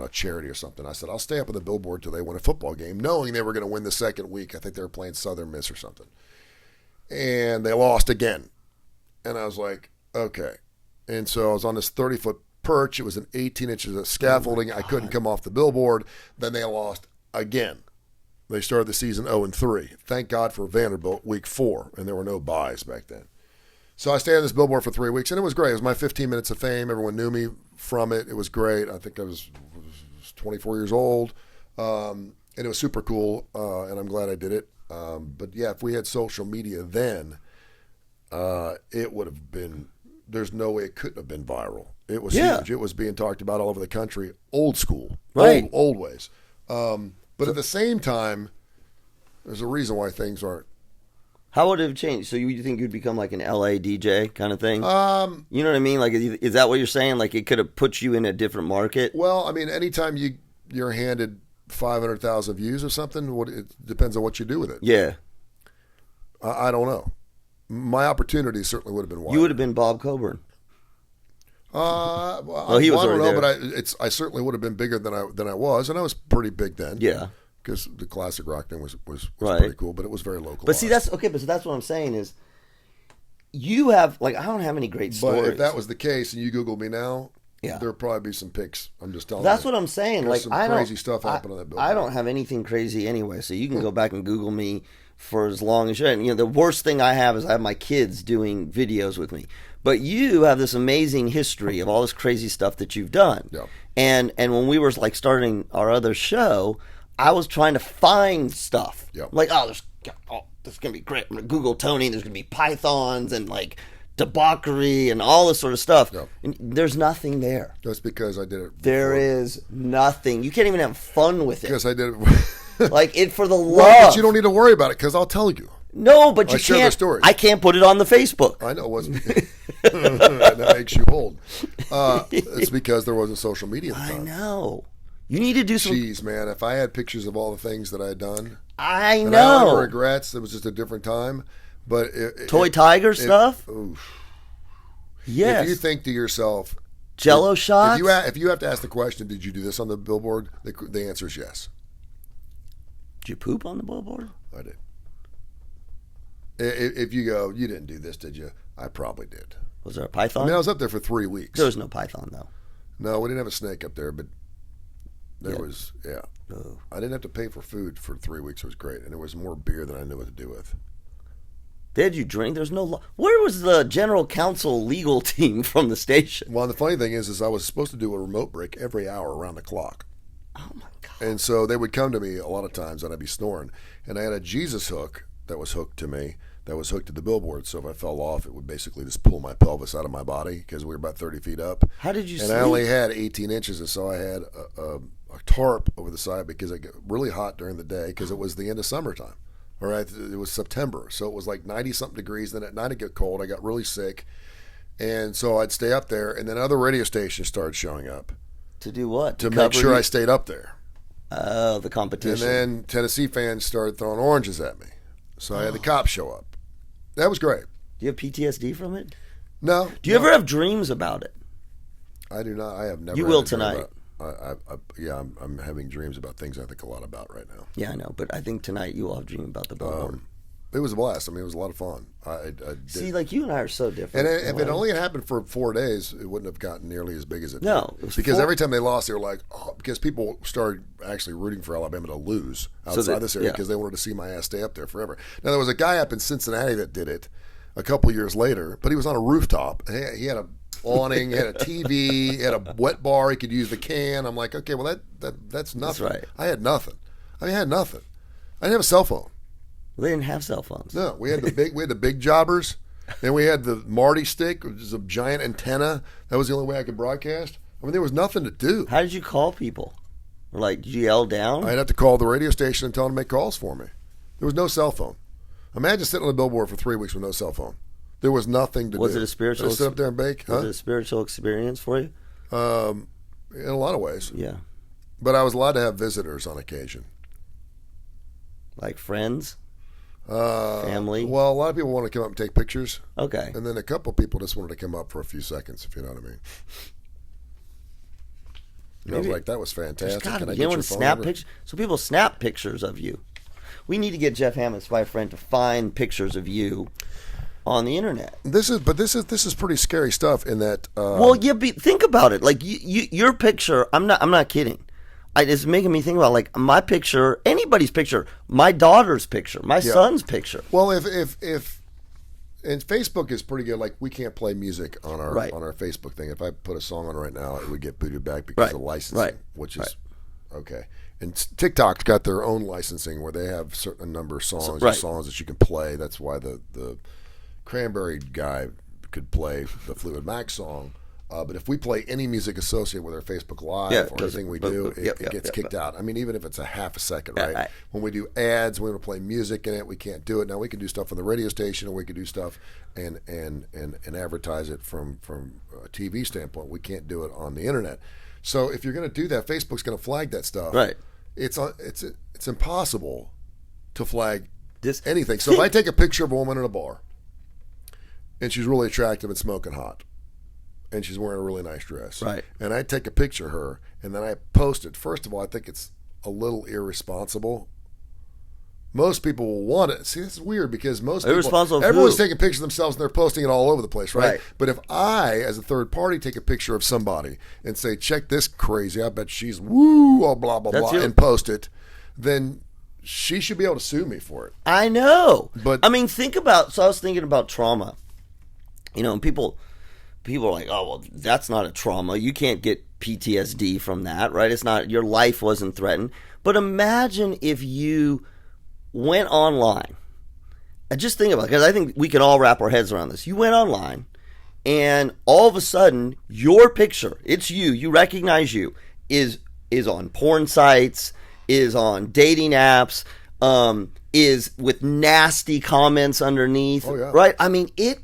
charity or something. I said, I'll stay up on the billboard till they win a football game, knowing they were going to win the second week. I think they were playing Southern Miss or something. And they lost again. And I was like, okay. And so I was on this 30-foot perch. It was an 18 inches of scaffolding. I couldn't come off the billboard. Then they lost again. They started the season 0-3. Thank God for Vanderbilt, week 4, and there were no buys back then. So I stayed on this billboard for 3 weeks, and it was great. It was my 15 minutes of fame. Everyone knew me from it. It was great. I think I was 24 years old, and it was super cool, and I'm glad I did it. But, yeah, if we had social media then, it would have been – there's no way it couldn't have been viral. It was huge. It was being talked about all over the country, old school, right. old ways. But at the same time, there's a reason why things aren't. How would it have changed? So you think you'd become like an LA DJ kind of thing? You know what I mean? Like, is that what you're saying? Like, it could have put you in a different market? Well, I mean, anytime you're handed 500,000 views or something, it depends on what you do with it. Yeah. I don't know. My opportunity certainly would have been wider. You would have been Bob Coburn. Well, he was I don't already know, there. but I certainly would have been bigger than I was, and I was pretty big then. Yeah. Because the classic rock thing was Right. pretty cool, but it was very local. But see, that's okay. But so that's what I'm saying is, you have like I don't have any great stories. But if that was the case, and you Google me now, Yeah. there'll probably be some pics. I'm just telling That's you. what I'm saying. There's Like some I crazy don't, stuff happened on that billboard. I don't have anything crazy anyway, so you can go back and Google me for as long as you. And, the worst thing I have is I have my kids doing videos with me. But you have this amazing history of all this crazy stuff that you've done. Yeah. And when we were like starting our other show, I was trying to find stuff. Yeah. Like, this is gonna be great. I'm gonna Google Tony. There's gonna be pythons and like debauchery and all this sort of stuff. Yeah. And there's nothing there. That's because I did it. There before. is nothing. You can't even have fun with it. Because I did it. Like it for the love. Well, but you don't need to worry about it because I'll tell you. No, but you I share the can't. stories. I can't put it on the Facebook. I know it wasn't. That makes you old. It's because there wasn't social media at the I time. know. You need to do some. Jeez, man, if I had pictures of all the things that I had done, I and I have no know. regrets. It was just a different time. But Toy Tiger stuff. Oof. Yes. If you think to yourself, Jello shots. if you have to ask the question, did you do this on the billboard? The answer is yes. Did you poop on the billboard? I did. If you go, you didn't do this, did you? I probably did. Was there a python? I mean, I was up there for 3 weeks. There was no python though. No, we didn't have a snake up there, but there was, yeah. Oh. I didn't have to pay for food for 3 weeks. It was great. And there was more beer than I knew what to do with. Did you drink? There's no. Where was the general counsel legal team from the station? Well, and the funny thing is I was supposed to do a remote break every hour around the clock. Oh my God. And so they would come to me a lot of times and I'd be snoring. And I had a Jesus hook that was hooked to me, that was hooked to the billboard. So if I fell off, it would basically just pull my pelvis out of my body because we were about 30 feet up. How did you And sleep? I only had 18 inches. And so I had a tarp over the side because it got really hot during the day because it was the end of summertime. All right. It was September. So it was like 90 something degrees. Then at night it got cold. I got really sick. And so I'd stay up there. And then other radio stations started showing up To do what? to make cover sure you? I stayed up there. Oh, the And competition. then Tennessee fans started throwing oranges at me. So I had the cops show up. That was great. Do you have PTSD from it? No. Do you ever have dreams about it? I do not. I have never. You had will a dream tonight. I'm having dreams about things I think a lot about right now. Yeah, I know, but I think tonight you will have dream about the billboard. It was a blast. I mean, it was a lot of fun. I did. See, like you and I are so different. And if in a it way. only had happened for 4 days, it wouldn't have gotten nearly as big as it No, did. it was Because 4 every time they lost, they were like, oh, because people started actually rooting for Alabama to lose outside this area yeah. because they wanted to see my ass stay up there forever. Now, there was a guy up in Cincinnati that did it a couple years later, but he was on a rooftop. He had a awning, he had a TV, he had a wet bar, he could use the can. I'm like, okay, well, that's nothing. right. I had nothing. I had nothing. I didn't have a cell phone. They didn't have cell phones. No, we had the big jobbers, then we had the Marty stick, which is a giant antenna. That was the only way I could broadcast. I mean, there was nothing to do. How did you call people? Or like, did you yell down? I'd have to call the radio station and tell them to make calls for me. There was no cell phone. Imagine sitting on a billboard for 3 weeks with no cell phone. There was nothing to do. Was it a spiritual? Did I sit up there and bake? Was it a spiritual experience for you? In a lot of ways. Yeah, But I was allowed to have visitors on occasion. like friends, family. Well, a lot of people want to come up and take pictures. Okay. And then a couple of people just wanted to come up for a few seconds, if you know what I mean. And I was Maybe- like, that was fantastic. God, Can I you get want your to phone snap number? pictures? So people snap pictures of you. We need to get Jeff Hammond, my friend, to find pictures of you on the internet. This is pretty scary stuff in that. Well, yeah, think about it. Like your picture, I'm not kidding. It's making me think about like my picture, anybody's picture, my daughter's picture, my son's picture. Well, if and Facebook is pretty good. Like we can't play music on our Right. on our Facebook thing. If I put a song on right now, it would get booted back because Right. of licensing, Right. which is okay. And TikTok's got their own licensing where they have a certain number of songs, Right. songs that you can play. That's why the Cranberry guy could play the Fleetwood Mac song. But if we play any music associated with our Facebook Live Yeah, or anything we do, it gets kicked out. I mean, even if it's a half a second, right? right. When we do ads, we want to play music in it. We can't do it. Now we can do stuff on the radio station, or we can do stuff and advertise it from a TV standpoint. We can't do it on the internet. So if you're going to do that, Facebook's going to flag that stuff. Right. It's impossible to flag This anything. So if I take a picture of a woman in a bar, and she's really attractive and smoking hot, and she's wearing a really nice dress. Right. And I take a picture of her, and then I post it. First of all, I think it's a little irresponsible. Most people will want it. See, this is weird because most people, everyone's taking pictures of themselves and they're posting it all over the place, right? But if I, as a third party, take a picture of somebody and say, check this crazy, I bet she's woo, oh, blah, blah, blah, and post it, then she should be able to sue me for it. I know. But I mean, I was thinking about trauma. You know, and people are like, oh, well, that's not a trauma. You can't get PTSD from that, right? It's not, your life wasn't threatened. But imagine if you went online. And just think about it, because I think we can all wrap our heads around this. You went online, and all of a sudden, your picture, it's you recognize you, is on porn sites, is on dating apps, is with nasty comments underneath, right? I mean, it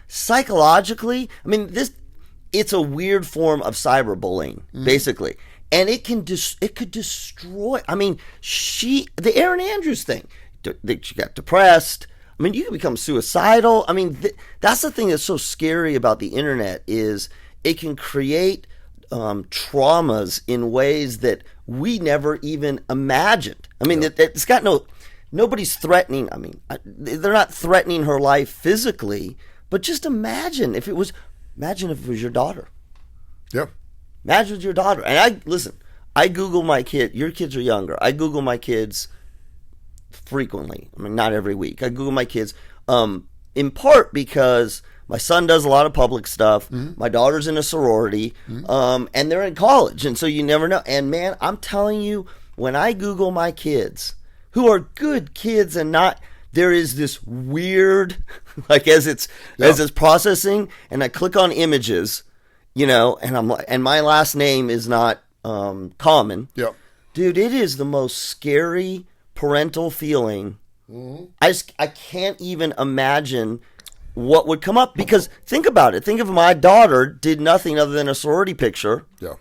psychologically, I mean, it's a weird form of cyberbullying, basically. And it could destroy. I mean, the Erin Andrews thing. She got depressed. I mean, you can become suicidal. I mean, that's the thing that's so scary about the internet is it can create traumas in ways that we never even imagined. I mean, it's got nobody's threatening. I mean, they're not threatening her life physically, but just imagine if it was your daughter. Yep. Imagine with your daughter. And I Google my kid. Your kids are younger. I Google my kids frequently. I mean, not every week. I Google my kids in part because my son does a lot of public stuff. My daughter's in a sorority, and they're in college. And so you never know. And, man, I'm telling you, when I Google my kids, who are good kids and not, there is this weird, like as it's processing, and I click on images, you know, and I'm like, and my last name is not common. Yep. Dude, it is the most scary parental feeling. I can't even imagine what would come up, because think about it. Think of my daughter did nothing other than a sorority picture. Yeah.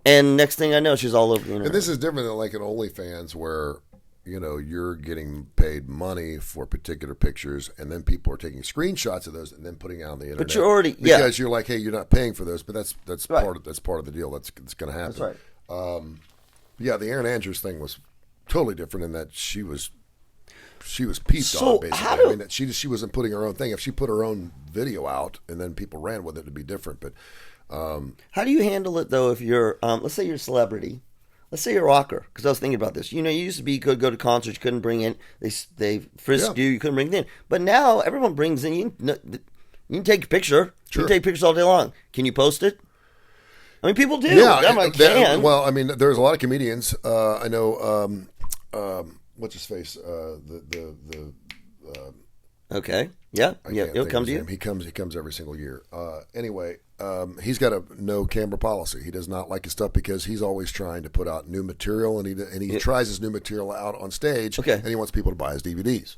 And next thing I know, she's all over the internet. And this is different than like an OnlyFans where, you know, you're getting paid money for particular pictures, and then people are taking screenshots of those and then putting it on the internet. But you're already because you're like, hey, you're not paying for those, but that's right. part of the deal. That's going to happen. That's right. The Erin Andrews thing was totally different in that she was peeped on, basically. I mean, she wasn't putting her own thing. If she put her own video out and then people ran with it, it'd be different. But how do you handle it though if you're let's say you're a celebrity? Let's say you're a rocker, because I was thinking about this. You know, you used to be, you could go to concerts, you couldn't bring in, they frisked you couldn't bring it in. But now everyone brings in, you can take a picture. Sure. You can take pictures all day long. Can you post it? I mean, people do. Yeah, I can. Well, I mean, there's a lot of comedians. I know, what's his face? Okay. Yeah. He'll come to you. He comes every single year. Anyway, he's got a no camera policy. He does not like his stuff because he's always trying to put out new material, and he tries his new material out on stage. Okay. And he wants people to buy his DVDs.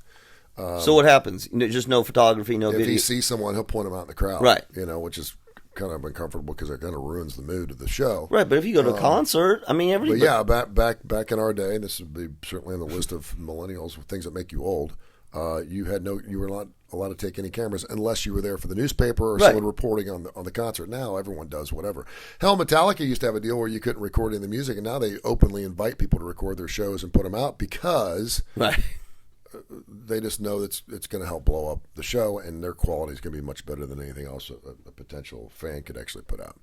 So what happens? Just no photography, no video. If he sees someone, he'll point them out in the crowd. Right. You know, which is kind of uncomfortable because it kind of ruins the mood of the show. Right, but if you go to a concert, I mean, everybody. But yeah, back in our day, and this would be certainly on the list of millennials, things that make you old. You were not allowed to take any cameras unless you were there for the newspaper or someone reporting on the concert. Now everyone does whatever. Hell, Metallica used to have a deal where you couldn't record any of the music, and now they openly invite people to record their shows and put them out because they just know that it's going to help blow up the show, and their quality is going to be much better than anything else a potential fan could actually put out.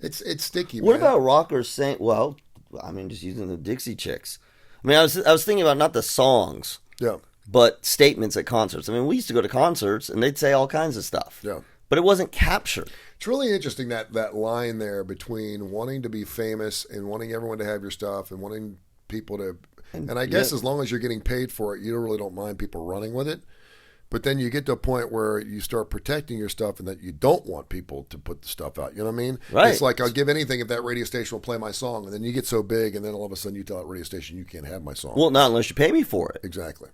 It's sticky. What man. about rockers saying? Well, I mean, just using the Dixie Chicks. I mean, I was thinking about not the songs. Yeah. But statements at concerts. I mean, we used to go to concerts and they'd say all kinds of stuff. Yeah. But it wasn't captured. It's really interesting that line there between wanting to be famous and wanting everyone to have your stuff and wanting people to. And I guess as long as you're getting paid for it, you really don't mind people running with it. But then you get to a point where you start protecting your stuff and that you don't want people to put the stuff out. You know what I mean? Right. It's like, I'll give anything if that radio station will play my song. And then you get so big, and then all of a sudden you tell that radio station you can't have my song. Well, not unless you pay me for it. Exactly.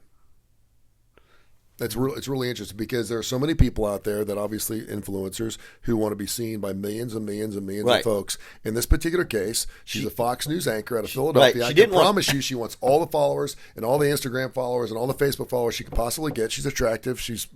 It's really interesting because there are so many people out there that obviously influencers who want to be seen by millions and millions and millions of folks. In this particular case, she's a Fox News anchor out of Philadelphia. Right. I can promise you she wants all the followers and all the Instagram followers and all the Facebook followers she could possibly get. She's attractive. She's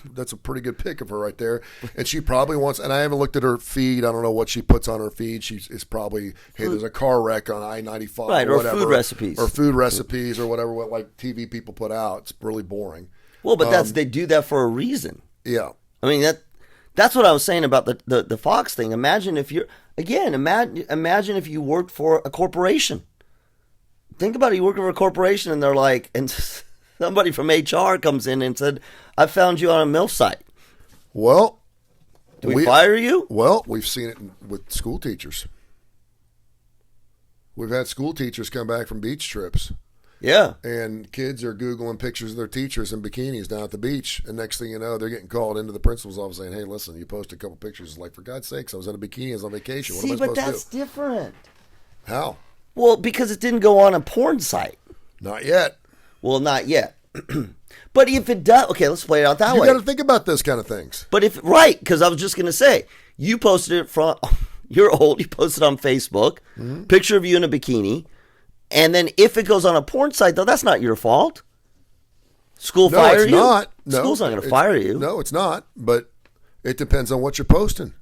that's a pretty good pic of her right there. And she probably wants. And I haven't looked at her feed. I don't know what she puts on her feed. It's probably, hey, there's a car wreck on I-95, right? or whatever, food recipes, or whatever. What like TV people put out. It's really boring. Well, but they do that for a reason. Yeah. I mean that's what I was saying about the Fox thing. Imagine if imagine if you worked for a corporation. Think about it. You work for a corporation, and they're like, and somebody from HR comes in and said, "I found you on a MILF site." Well, do we fire you? Well, we've seen it with school teachers. We've had school teachers come back from beach trips. Yeah. And kids are Googling pictures of their teachers in bikinis down at the beach. And next thing you know, they're getting called into the principal's office saying, hey, listen, you posted a couple pictures. It's like, for God's sakes, I was in a bikini. I was on vacation. What am I supposed to do? But that's different. How? Well, because it didn't go on a porn site. Not yet. Well, not yet. But if it does, okay, let's play it out that way. You got to think about those kind of things. But because I was just going to say, you posted it from, you're old, you posted on Facebook, picture of you in a bikini. And then if it goes on a porn site, though, that's not your fault. School fire you? No, it's not. No, School's not going to fire you. No, it's not. But it depends on what you're posting.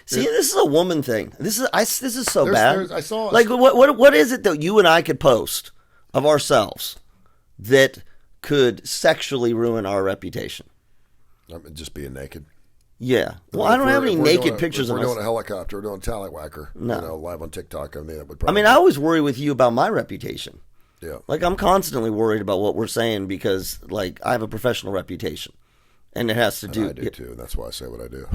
See, this is a woman thing. This is so bad. I saw. Like, what is it that you and I could post of ourselves that could sexually ruin our reputation? Just being naked. Yeah. Well, I don't have any naked pictures of us. us. We're doing a helicopter. We're doing a tallywhacker. No. Live on TikTok. I mean, I always worry with you about my reputation. Yeah. Like, I'm constantly worried about what we're saying because, like, I have a professional reputation. And it has to do... I do, too. That's why I say what I do.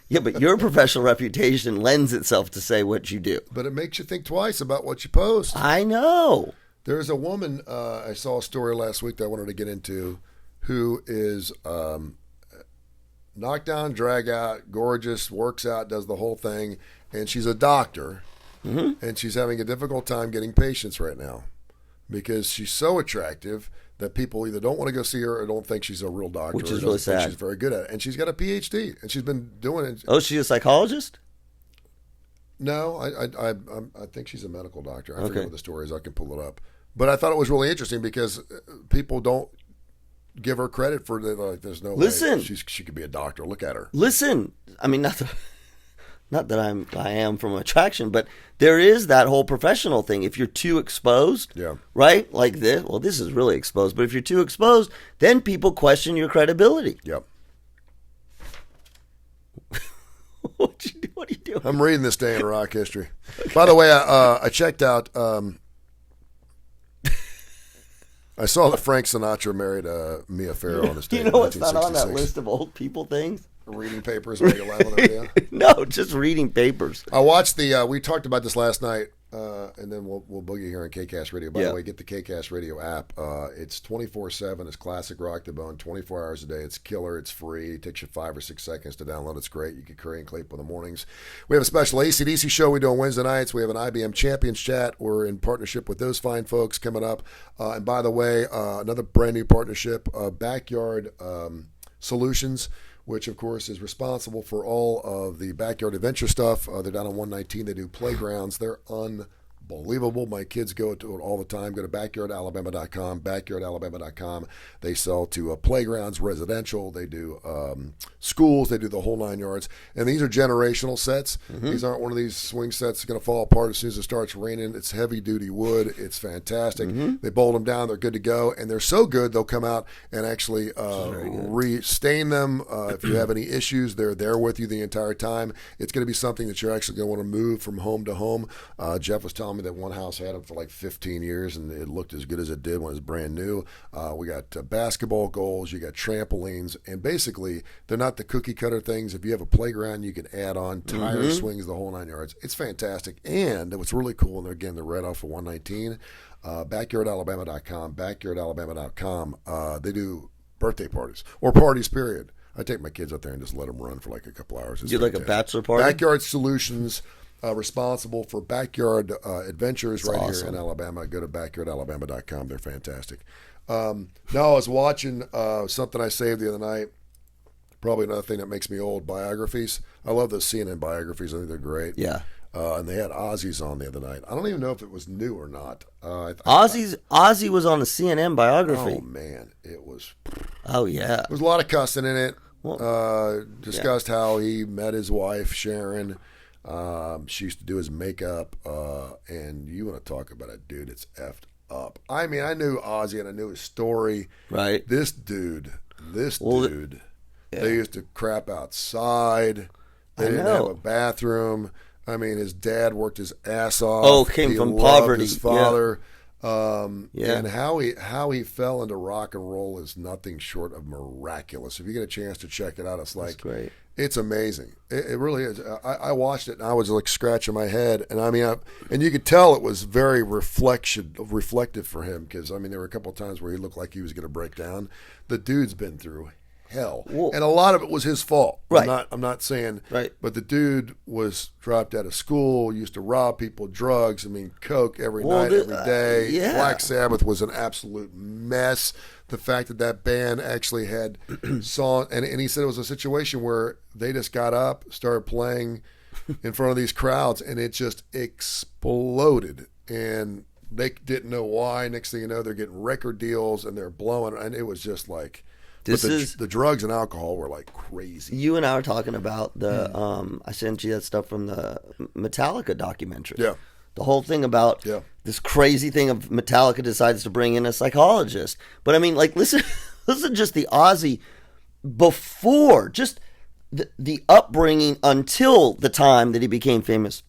Yeah, but your professional reputation lends itself to say what you do. But it makes you think twice about what you post. I know. There's a woman, I saw a story last week that I wanted to get into, who is... knock down, drag out, gorgeous, works out, does the whole thing, and she's a doctor, and she's having a difficult time getting patients right now because she's so attractive that people either don't want to go see her or don't think she's a real doctor, which is really sad. She's very good at it, and she's got a PhD, and she's been doing it. Oh, she's a psychologist? No, I think she's a medical doctor. I forget what the story is. I can pull it up, but I thought it was really interesting because people don't give her credit for there's no way she could be a doctor. Look at her. Listen, I mean, not that I am from attraction, but there is that whole professional thing. If you're too exposed, right? Like this, well, this is really exposed, but if you're too exposed, then people question your credibility. Yep. What are you doing? I'm reading this day in rock history. Okay. By the way, I checked out. I saw that Frank Sinatra married Mia Farrow on the stage. You know what's not on that list of old people things? Reading papers while you're live on the radio? No, just reading papers. I watched we talked about this last night, and then we'll boogie here on KCast Radio. By the way, get the KCast Radio app. It's 24/7. It's classic rock to bone, 24 hours a day. It's killer. It's free. It takes you 5 or 6 seconds to download. It's great. You get Kurre and Klapow in the mornings. We have a special AC/DC show we do on Wednesday nights. We have an IBM Champions Chat. We're in partnership with those fine folks coming up. And by the way, another brand new partnership, Backyard Solutions, which, of course, is responsible for all of the backyard adventure stuff. They're down on 119. They do playgrounds. They're unbelievable. My kids go to it all the time. Go to backyardalabama.com, backyardalabama.com. They sell to playgrounds, residential. They do schools. They do the whole 9 yards. And these are generational sets. These aren't one of these swing sets that's going to fall apart as soon as it starts raining. It's heavy-duty wood. It's fantastic. They bolt them down. They're good to go. And they're so good, they'll come out and actually re-stain them. If you have any issues, they're there with you the entire time. It's going to be something that you're actually going to want to move from home to home. Jeff was telling me that one house had them for like 15 years, and it looked as good as it did when it was brand new. We got basketball goals. You got trampolines. And basically, they're not the cookie-cutter things. If you have a playground, you can add on tire swings, the whole 9 yards. It's fantastic. And what's really cool, and again, they're right off of 119, backyardalabama.com, backyardalabama.com. They do birthday parties or parties, period. I take my kids out there and just let them run for like a couple hours. You like a bachelor party? Backyard Solutions, responsible for backyard adventures right here in Alabama. Go to backyardalabama.com. They're fantastic. No, I was watching something I saved the other night. Probably another thing that makes me old, biographies. I love those CNN biographies. I think they're great. Yeah. And they had Ozzy's on the other night. I don't even know if it was new or not. Ozzy was on the CNN biography. Oh man, it was. Oh yeah, there was a lot of cussing in it. Well, Discussed how he met his wife Sharon. She used to do his makeup, and you want to talk about a dude that's effed up. I mean, I knew Ozzy and I knew his story. Right. This dude, they used to crap outside. They didn't have a bathroom. I mean, his dad worked his ass off. Oh, came from poverty. His father. Yeah. And how he fell into rock and roll is nothing short of miraculous. If you get a chance to check it out, it's like great. It's amazing. It really is. I watched it and I was like scratching my head, and I mean, and you could tell it was very reflective for him, because I mean, there were a couple of times where he looked like he was going to break down. The dude's been through hell, and a lot of it was his fault. Right. I'm not saying. Right. But the dude was dropped out of school, used to rob people, drugs. I mean, coke every night, every day. Yeah. Black Sabbath was an absolute mess. The fact that band actually had song, and he said it was a situation where they just got up, started playing in front of these crowds, and it just exploded. And they didn't know why. Next thing you know, they're getting record deals and they're blowing, and it was just like. The drugs and alcohol were like crazy. You and I were talking about the. I sent you that stuff from the Metallica documentary. Yeah. The whole thing about this crazy thing of Metallica decides to bring in a psychologist. But I mean, like, listen just the Ozzy before, just the upbringing until the time that he became famous.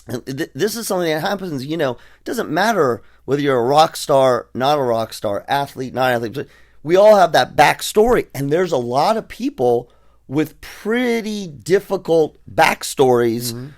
And this is something that happens, it doesn't matter whether you're a rock star, not a rock star, athlete, not athlete. We all have that backstory, and there's a lot of people with pretty difficult backstories. Mm-hmm.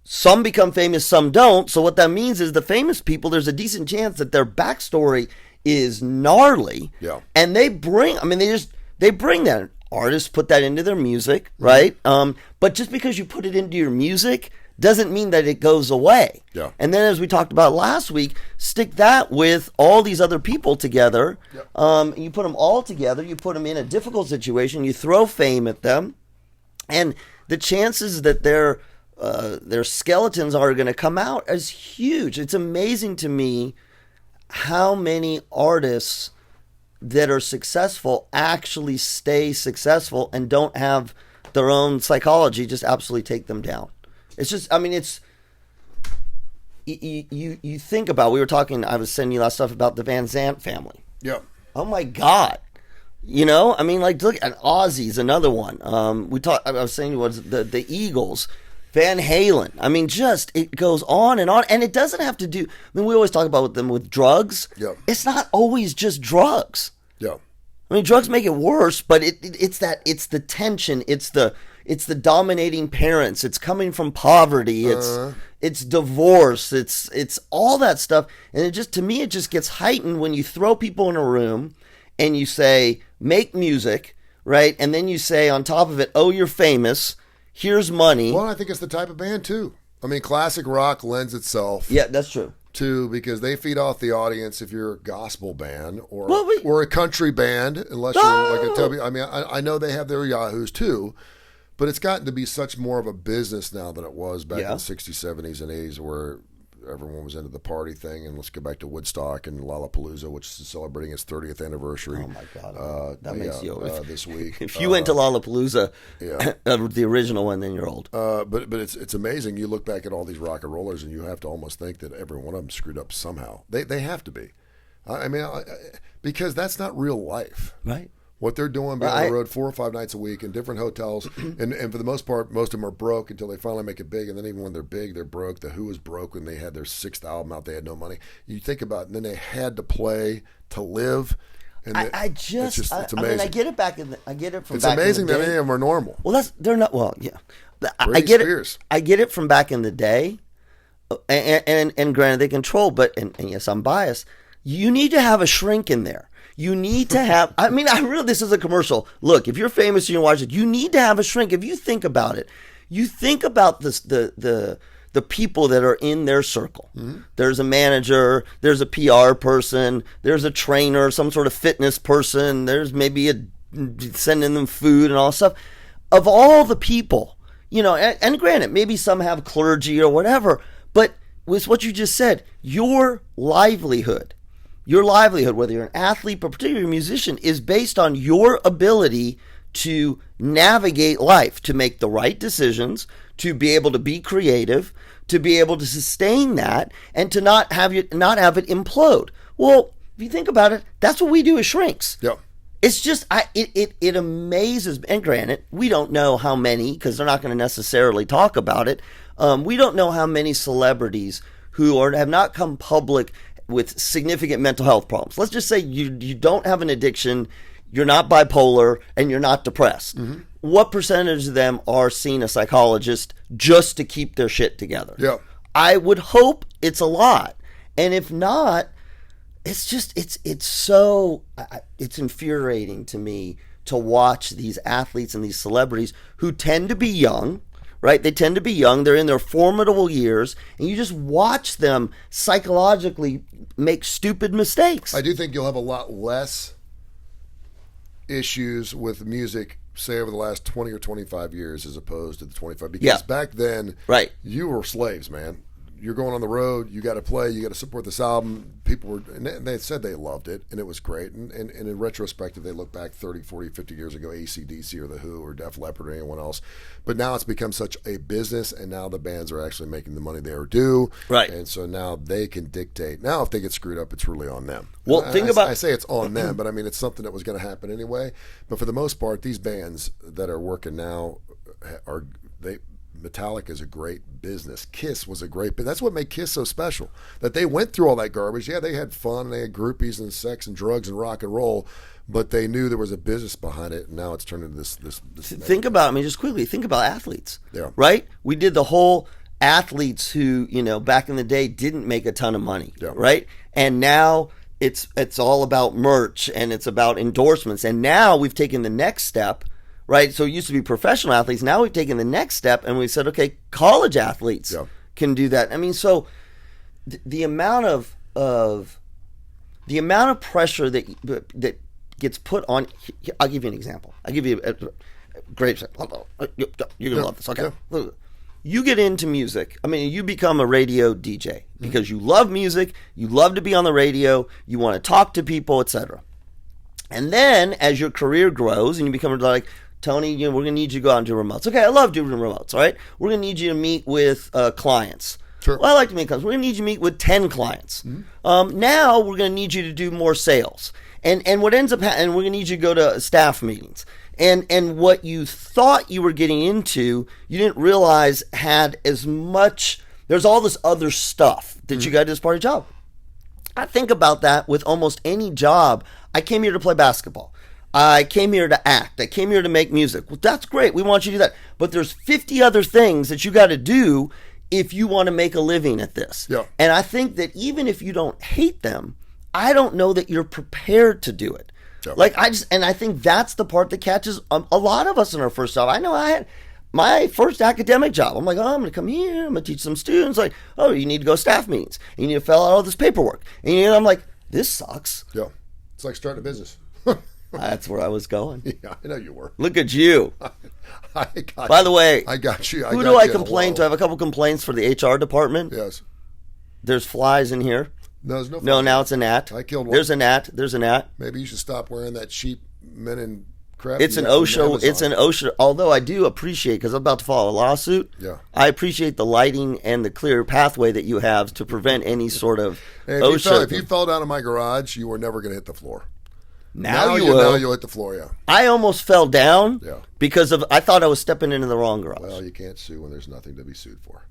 Some become famous, some don't. So what that means is the famous people, there's a decent chance that their backstory is gnarly. Yeah. And they bring that. Artists put that into their music, right? But just because you put it into your music doesn't mean that it goes away. Yeah. And then, as we talked about last week, stick that with all these other people together. Yep. You put them all together. You put them in a difficult situation. You throw fame at them, and the chances that their skeletons are going to come out is huge. It's amazing to me how many artists that are successful actually stay successful and don't have their own psychology just absolutely take them down. It's just, I mean, it's, you think about, we were talking, I was sending you last stuff about the Van Zandt family. Yeah. Oh my God. I mean, like, look at Ozzy's another one. I was saying was the Eagles, Van Halen. I mean, just, it goes on, and it doesn't have to do, I mean, we always talk about them with drugs. Yeah. It's not always just drugs. Yeah. I mean, drugs make it worse, but it's the tension, it's the dominating parents, it's coming from poverty, it's divorce, it's all that stuff, and to me it just gets heightened when you throw people in a room and you say make music, right, and then you say on top of it, oh, you're famous, here's money. Well, I think it's the type of band too. I mean, classic rock lends itself. Yeah, that's true. Too, because they feed off the audience if you're a gospel band or a country band, unless you're like a Toby. I mean, I know they have their yahoos too, but it's gotten to be such more of a business now than it was back in the 60s, 70s, and 80s, where everyone was into the party thing. And let's go back to Woodstock and Lollapalooza, which is celebrating its 30th anniversary. Oh my God, that makes you old. This week. If you went to Lollapalooza, the original one, then you're old. But it's amazing. You look back at all these rock and rollers, and you have to almost think that every one of them screwed up somehow. They have to be. I mean, because that's not real life, right? What they're doing, being on the road 4 or 5 nights a week in different hotels, and for the most part, most of them are broke until they finally make it big, and then even when they're big, they're broke. The Who was broke when they had their 6th album out; they had no money. You think about it, and then they had to play to live. And it's amazing. I mean, I get it from. It's back amazing in the day. that any of them are normal. Well, they're not. Well, yeah, I get it. I get it from back in the day, and granted, they control, but and yes, I'm biased. You need to have a shrink in there. You need to have, I mean, this is a commercial. Look, if you're famous and you watch it, you need to have a shrink. If you think about it, you think about the people that are in their circle. Mm-hmm. There's a manager, there's a PR person, there's a trainer, some sort of fitness person, there's maybe sending them food and all that stuff. Of all the people, and granted, maybe some have clergy or whatever, but with what you just said, your livelihood, whether you're an athlete, but particularly a musician, is based on your ability to navigate life, to make the right decisions, to be able to be creative, to be able to sustain that, and to not have it implode. Well, if you think about it, that's what we do as shrinks. Yeah. It's just, it amazes, and granted, we don't know how many, because they're not going to necessarily talk about it. We don't know how many celebrities who have not come public with significant mental health problems. Let's just say you don't have an addiction, you're not bipolar, and you're not depressed. Mm-hmm. What percentage of them are seeing a psychologist just to keep their shit together? Yeah. I would hope it's a lot. And if not, it's just, it's infuriating to me to watch these athletes and these celebrities who tend to be young, right? They tend to be young. They're in their formidable years, and you just watch them psychologically make stupid mistakes. I do think you'll have a lot less issues with music, say, over the last 20 or 25 years as opposed to the 25. Because back then, right, you were slaves, man. You're going on the road, you got to play, you got to support this album. People were, and they said they loved it, and it was great. And in retrospect, if they look back 30, 40, 50 years ago, AC/DC or The Who or Def Leppard or anyone else. But now it's become such a business, and now the bands are actually making the money they are due. Right. And so now they can dictate. Now if they get screwed up, it's really on them. Well, I say it's on them, but I mean, it's something that was going to happen anyway. But for the most part, these bands that are working now Metallica is a great business. Kiss was a great business. That's what made Kiss so special, that they went through all that garbage. Yeah, they had fun, and they had groupies and sex and drugs and rock and roll, but they knew there was a business behind it, and now it's turned into this think about, just quickly, think about athletes. Yeah. Right? We did the whole athletes who, back in the day didn't make a ton of money, right? And now it's all about merch, and it's about endorsements, and now we've taken the next step. Right, so it used to be professional athletes. Now we've taken the next step, and we said, okay, college athletes can do that. So the amount of pressure that gets put on. I'll give you an example. I'll give you a great example. You're gonna love this. Okay, you get into music. You become a radio DJ because you love music. You love to be on the radio. You want to talk to people, etc. And then as your career grows and you become like, Tony, we're going to need you to go out and do remotes. Okay, I love doing remotes, all right? We're going to need you to meet with clients. Sure. Well, I like to meet clients. We're going to need you to meet with 10 clients. Mm-hmm. Now we're going to need you to do more sales. And what ends up happening, we're going to need you to go to staff meetings. And what you thought you were getting into, you didn't realize had as much, there's all this other stuff that you got to do as part of your job. I think about that with almost any job. I came here to play basketball. I came here to act. I came here to make music. Well, that's great. We want you to do that. But there's 50 other things that you got to do if you want to make a living at this. Yeah. And I think that even if you don't hate them, I don't know that you're prepared to do it. Yeah. I think that's the part that catches a lot of us in our first job. I know I had my first academic job. I'm like, I'm going to come here. I'm going to teach some students. Like, you need to go staff meetings. You need to fill out all this paperwork. And I'm like, this sucks. Yeah. It's like starting a business. That's where I was going. Yeah, I know you were. Look at you. By the way, I got you. Who do I complain to? I have a couple complaints for the HR department. Yes. There's flies in here. No, there's no flies. No, now it's a gnat. I killed one. There's a gnat. Maybe you should stop wearing that cheap linen crap. It's an OSHA. It's an OSHA. Although I do appreciate, because I'm about to file a lawsuit. Yeah. I appreciate the lighting and the clear pathway that you have to prevent any sort of OSHA. If you fell down in my garage, you were never going to hit the floor. Now you will. Now you'll hit the floor, yeah. I almost fell down because I thought I was stepping into the wrong garage. Well, you can't sue when there's nothing to be sued for.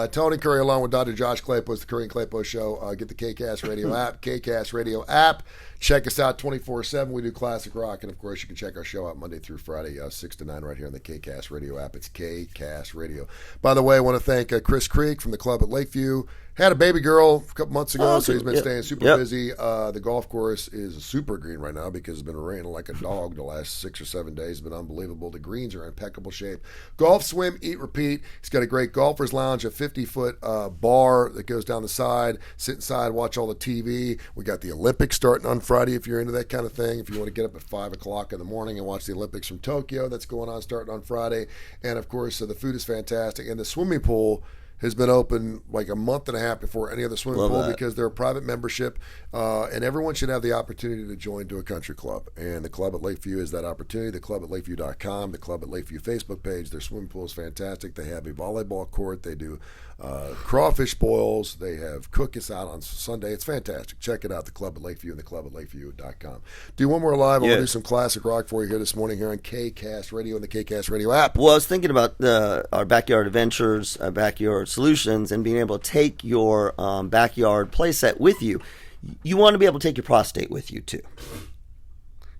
Tony Curry along with Dr. Josh Klapow. It's the Kurre and Klapow Show. Get the KCast Radio app, KCast Radio app. Check us out 24/7. We do classic rock. And, of course, you can check our show out Monday through Friday, 6 to 9 right here on the KCast Radio app. It's KCast Radio. By the way, I want to thank Chris Creek from the club at Lakeview. Had a baby girl a couple months ago, so he's been staying super busy. The golf course is super green right now because it's been raining like a dog the last 6 or 7 days. It's been unbelievable. The greens are in impeccable shape. Golf, swim, eat, repeat. He's got a great golfer's lounge, a 50-foot bar that goes down the side. Sit inside, watch all the TV. We got the Olympics starting on Friday if you're into that kind of thing. If you want to get up at 5 o'clock in the morning and watch the Olympics from Tokyo, that's going on starting on Friday. And of course, the food is fantastic. And the swimming pool has been open like a month and a half before any other swimming pool because they're a private membership, and everyone should have the opportunity to join to a country club. And the Club at Lakeview is that opportunity. The Club at Lakeview.com, the Club at Lakeview Facebook page. Their swimming pool is fantastic. They have a volleyball court. They do crawfish boils. They have cookies out on Sunday. It's fantastic. Check it out, the Club at Lakeview and the Club at Lakeview.com. Do one more live. I'll do some classic rock for you here this morning here on KCast Radio and the KCast Radio app. Well, I was thinking about our backyard adventures, backyard solutions, and being able to take your backyard playset with you. You want to be able to take your prostate with you too.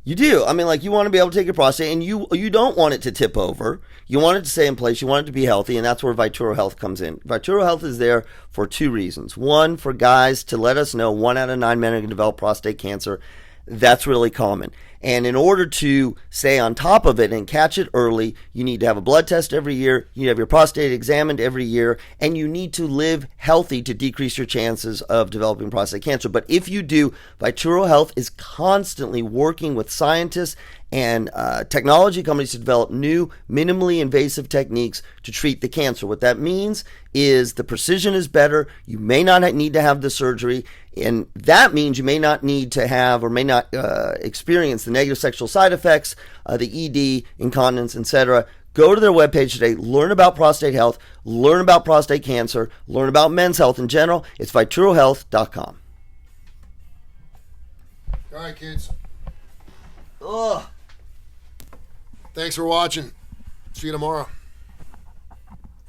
You do. I mean, like, you want to be able to take your prostate, and you don't want it to tip over. You want it to stay in place. You want it to be healthy, and that's where Vituro Health comes in. Vituro Health is there for two reasons. One, for guys to let us know 1 out of 9 men are going to develop prostate cancer. That's really common. And in order to stay on top of it and catch it early, you need to have a blood test every year, you need to have your prostate examined every year, and you need to live healthy to decrease your chances of developing prostate cancer. But if you do, Vituro Health is constantly working with scientists and technology companies to develop new, minimally invasive techniques to treat the cancer. What that means is the precision is better. You may not need to have the surgery, and that means you may not need to have or may not experience the negative sexual side effects, the ED, incontinence, etc. Go to their webpage today, learn about prostate health, learn about prostate cancer, learn about men's health in general. It's VituroHealth.com. All right, kids. Ugh. Thanks for watching. See you tomorrow.